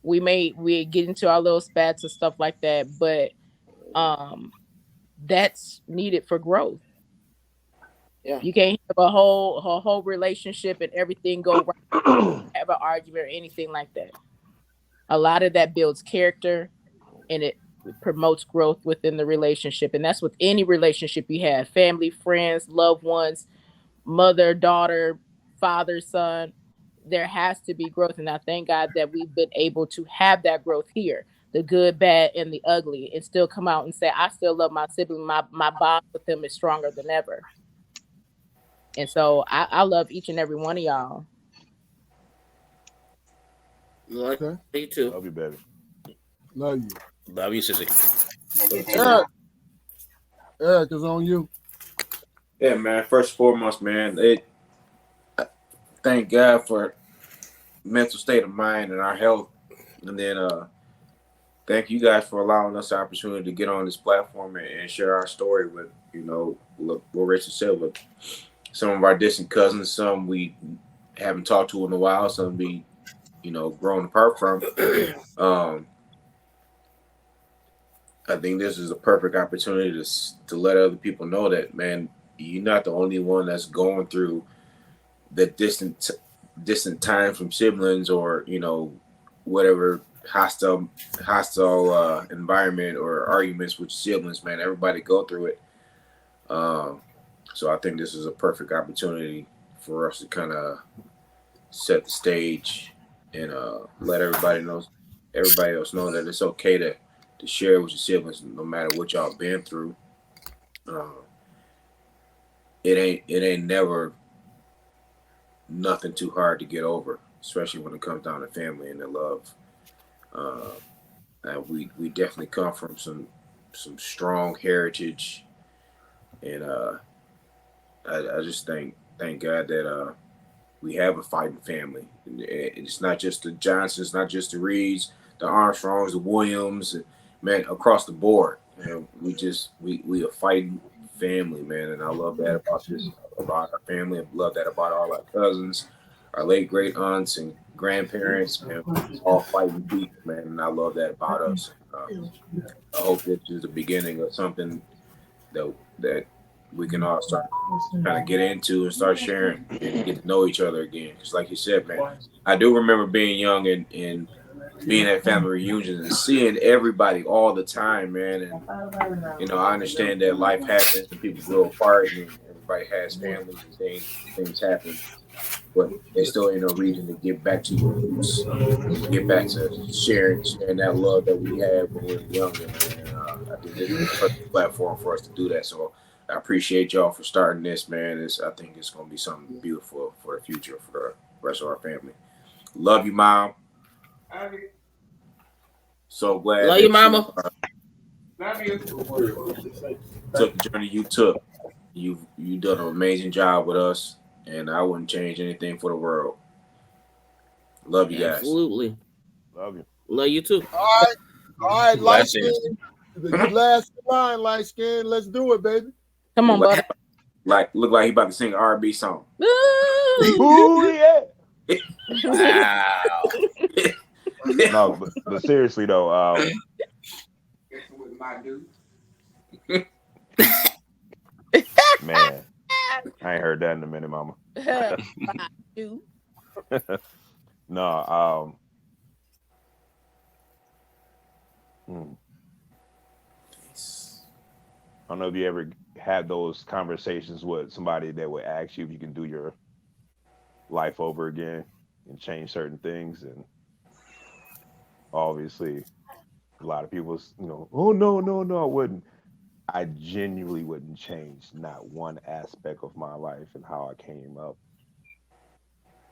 We get into our little spats and stuff like that, but um, that's needed for growth. Yeah. You can't have a whole relationship and everything go right, have an argument or anything like that. A lot of that builds character, and it promotes growth within the relationship. And that's with any relationship you have: family, friends, loved ones, mother, daughter, father, son. There has to be growth. And I thank God that we've been able to have that growth here, the good, bad, and the ugly, and still come out and say, I still love my sibling. My bond with them is stronger than ever. And so I love each and every one of y'all. Love Okay. you too. Love you, baby. Love you. Love you, sissy. Eric. Eric is on you. Yeah, man. First and foremost, man, thank God for mental state of mind and our health, and then thank you guys for allowing us the opportunity to get on this platform and share our story with, what Rachel said, with some of our distant cousins, some we haven't talked to in a while, some we, grown apart from. Um, I think this is a perfect opportunity to let other people know that, man, you're not the only one that's going through the distant time from siblings, or whatever hostile environment or arguments with siblings. Man, everybody go through it. Um, so I think this is a perfect opportunity for us to kind of set the stage and let everybody else know that it's okay to share with your siblings, no matter what y'all been through. Uh, it ain't never nothing too hard to get over, especially when it comes down to family and the love. Uh, we definitely come from some strong heritage, and I just thank God that we have a fighting family. And it's not just the Johnsons, not just the Reids, the Armstrongs, the Williams, man, across the board. We a fighting family, man, and I love that about our family. I love that about all our cousins, our late great aunts and grandparents, man. All fighting people, man, and I love that about us. I hope this is the beginning of something that we can all start kind of get into and start sharing and get to know each other again. Because, like you said, man, I do remember being young and being at family reunions and seeing everybody all the time, man. And I understand that life happens and people grow apart and everybody has families and things happen, but there still ain't no reason to get back to your roots and get back to sharing that love that we had when we were younger, man. And I think this is a perfect platform for us to do that. So I appreciate y'all for starting this, man. I think it's gonna be something beautiful for the future for the rest of our family. Love you, Mom. So glad Love that you, mama. took the journey you took. You done an amazing job with us, and I wouldn't change anything for the world. Love you guys. Absolutely. Love you. Love you too. All right, light Blessings. skin. You last in line, light skin. Let's do it, baby. Come on, brother. Look like he about to sing an R&B song. Ooh. Ooh, yeah. Wow. No, but seriously though, man, I ain't heard that in a minute, mama. You. No, I don't know if you ever had those conversations with somebody that would ask you if you can do your life over again and change certain things, and obviously a lot of people, oh no, I wouldn't. I genuinely wouldn't change not one aspect of my life and how I came up.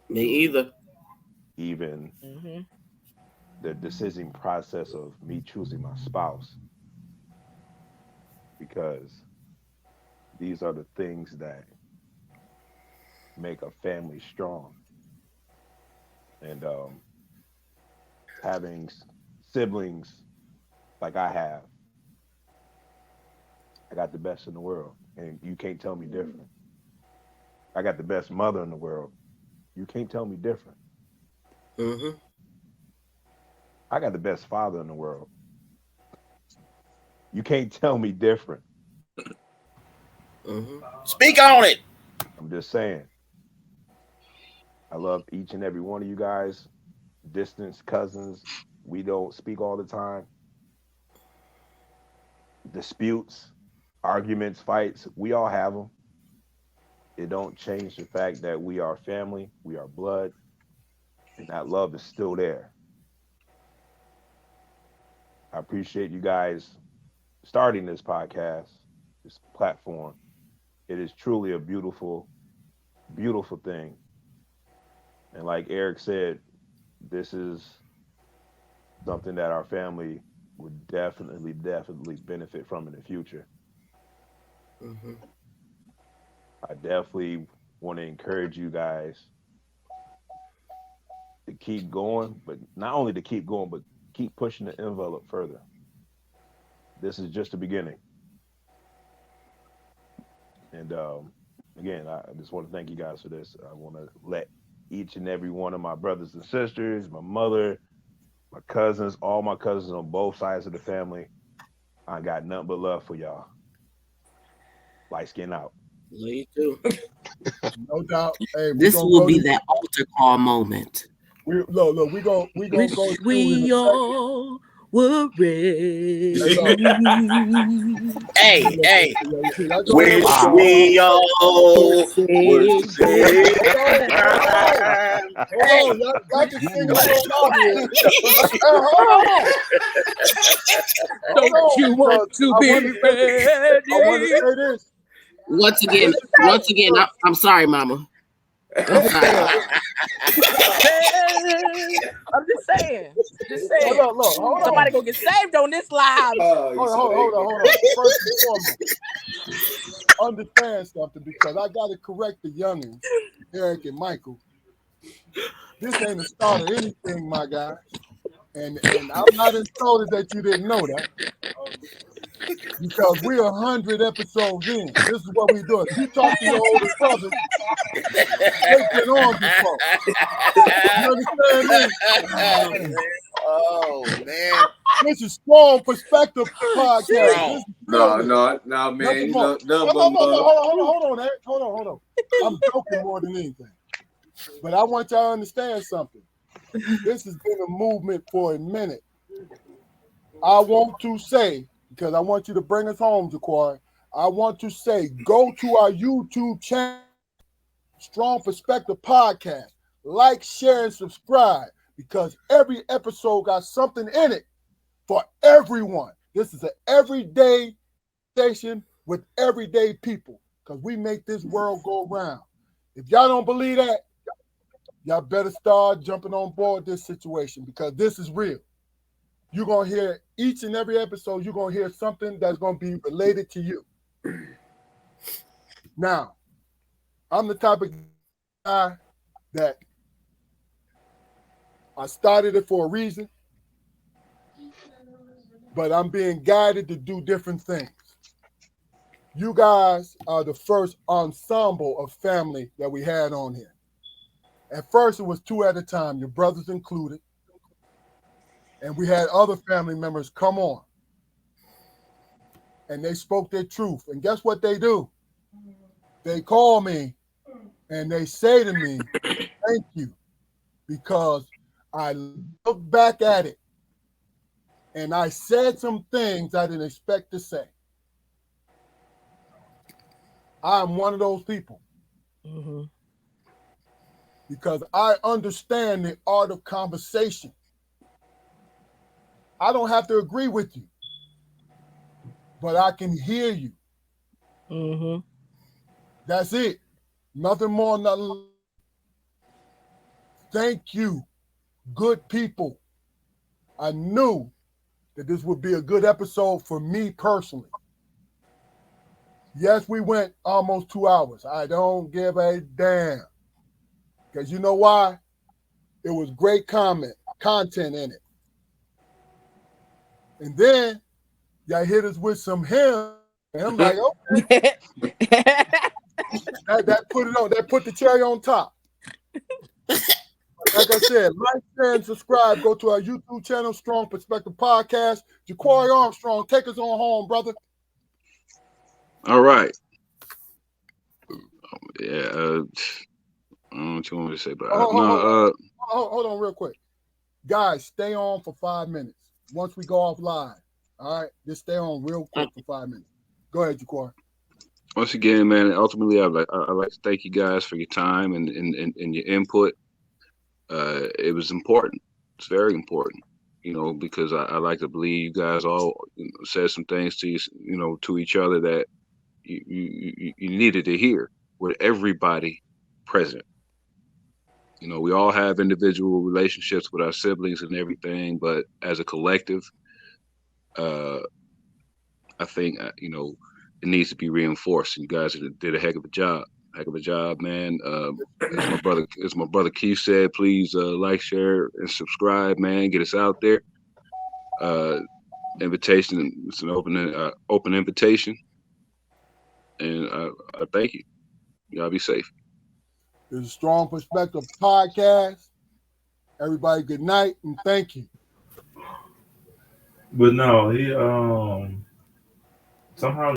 Me either. Even Mm-hmm. the decision process of me choosing my spouse. because these are the things that make a family strong. And having siblings like I have, I got the best in the world, and you can't tell me different. I got the best mother in the world. You can't tell me different. Mm-hmm. I got the best father in the world. You can't tell me different. Mm-hmm. Speak on it. I'm just saying. I love each and every one of you guys. Distance cousins. We don't speak all the time. Disputes, arguments, fights. We all have them. It don't change the fact that we are family. We are blood, and that love is still there. I appreciate you guys starting this podcast, this platform. It is truly a beautiful, beautiful thing. And like Eric said, this is something that our family would definitely, definitely benefit from in the future. Mm-hmm. I definitely want to encourage you guys to keep going, but not only to keep going, but keep pushing the envelope further. This is just the beginning. And again, I just want to thank you guys for this. I want to let each and every one of my brothers and sisters, my mother, my cousins, all my cousins on both sides of the family, I got nothing but love for y'all. Light skin out. Love you too. No doubt. Hey, we This gonna will go be to that altar call moment. look. We gonna Wish go through in a we second. all were ready. Hey, look. Hey, hey. Y'all go ahead with Wish your we all would Say say. hold Hey, on. Y'all can sing a little louder here. Hold don't on, you because want to I be want to say this. ready? I want to say this. Once again, This is how once again, I'm sorry, Mama. I'm sorry. I'm just saying. Just saying. look, hold Somebody on. gonna get saved on this live. Hold on. First and foremost, understand something because I got to correct the youngins, Eric and Michael. This ain't a start of anything, my guy. And I'm not insulted that you didn't know that because we're 100 episodes in. This is what we do. If you talk to your older brothers, they've been on before. You understand me? oh man, This is Strong Perspective Podcast. bro. This is No, man. nothing You more. know, nothing No, but love. hold on, Eric. Hold on. I'm joking more than anything. But I want y'all to understand something. This has been a movement for a minute. I want to say, because I want you to bring us home, Jaquari, I want to say, go to our YouTube channel, Strong Perspective Podcast. Like, share, and subscribe because every episode got something in it for everyone. This is an everyday station with everyday people because we make this world go round. If y'all don't believe that, y'all better start jumping on board this situation because this is real. You're going to hear each and every episode, you're going to hear something that's going to be related to you. Now, I'm the type of guy that I started it for a reason, but I'm being guided to do different things. You guys are the first ensemble of family that we had on here. At first, it was 2 at a time, your brothers included. And we had other family members come on. And they spoke their truth. And guess what they do? They call me and they say to me, thank you. Because I look back at it and I said some things I didn't expect to say. I'm one of those people. Mm-hmm. Because I understand the art of conversation. I don't have to agree with you, but I can hear you. Mm-hmm. That's it. Nothing more, nothing less. Thank you, good people. I knew that this would be a good episode for me personally. Yes, we went almost 2 hours. I don't give a damn. Because you know why? It was great content in it. And then y'all hit us with some hymns. And I'm like, okay. that put it on. That put the cherry on top. Like I said, like, share, and subscribe. Go to our YouTube channel, Strong Perspective Podcast. Jaquari Armstrong, take us on home, brother. All right. Yeah. I don't know what you want me to say, but hold on real quick. Guys, stay on for 5 minutes. Once we go off live, all right? Just stay on real quick for 5 minutes. Go ahead, Jaquari. Once again, man, ultimately, I'd like to thank you guys for your time and your input. It was important. It's very important, because I like to believe you guys all said some things to you, to each other that you needed to hear with everybody present. We all have individual relationships with our siblings and everything, but as a collective, I think it needs to be reinforced. You guys did a heck of a job. Man. As my brother Keith said, please like, share, and subscribe, man. Get us out there. Invitation. It's an open invitation, and I thank you. Y'all be safe. This is Strong Perspective Podcast. Everybody, good night and thank you. But no, he somehow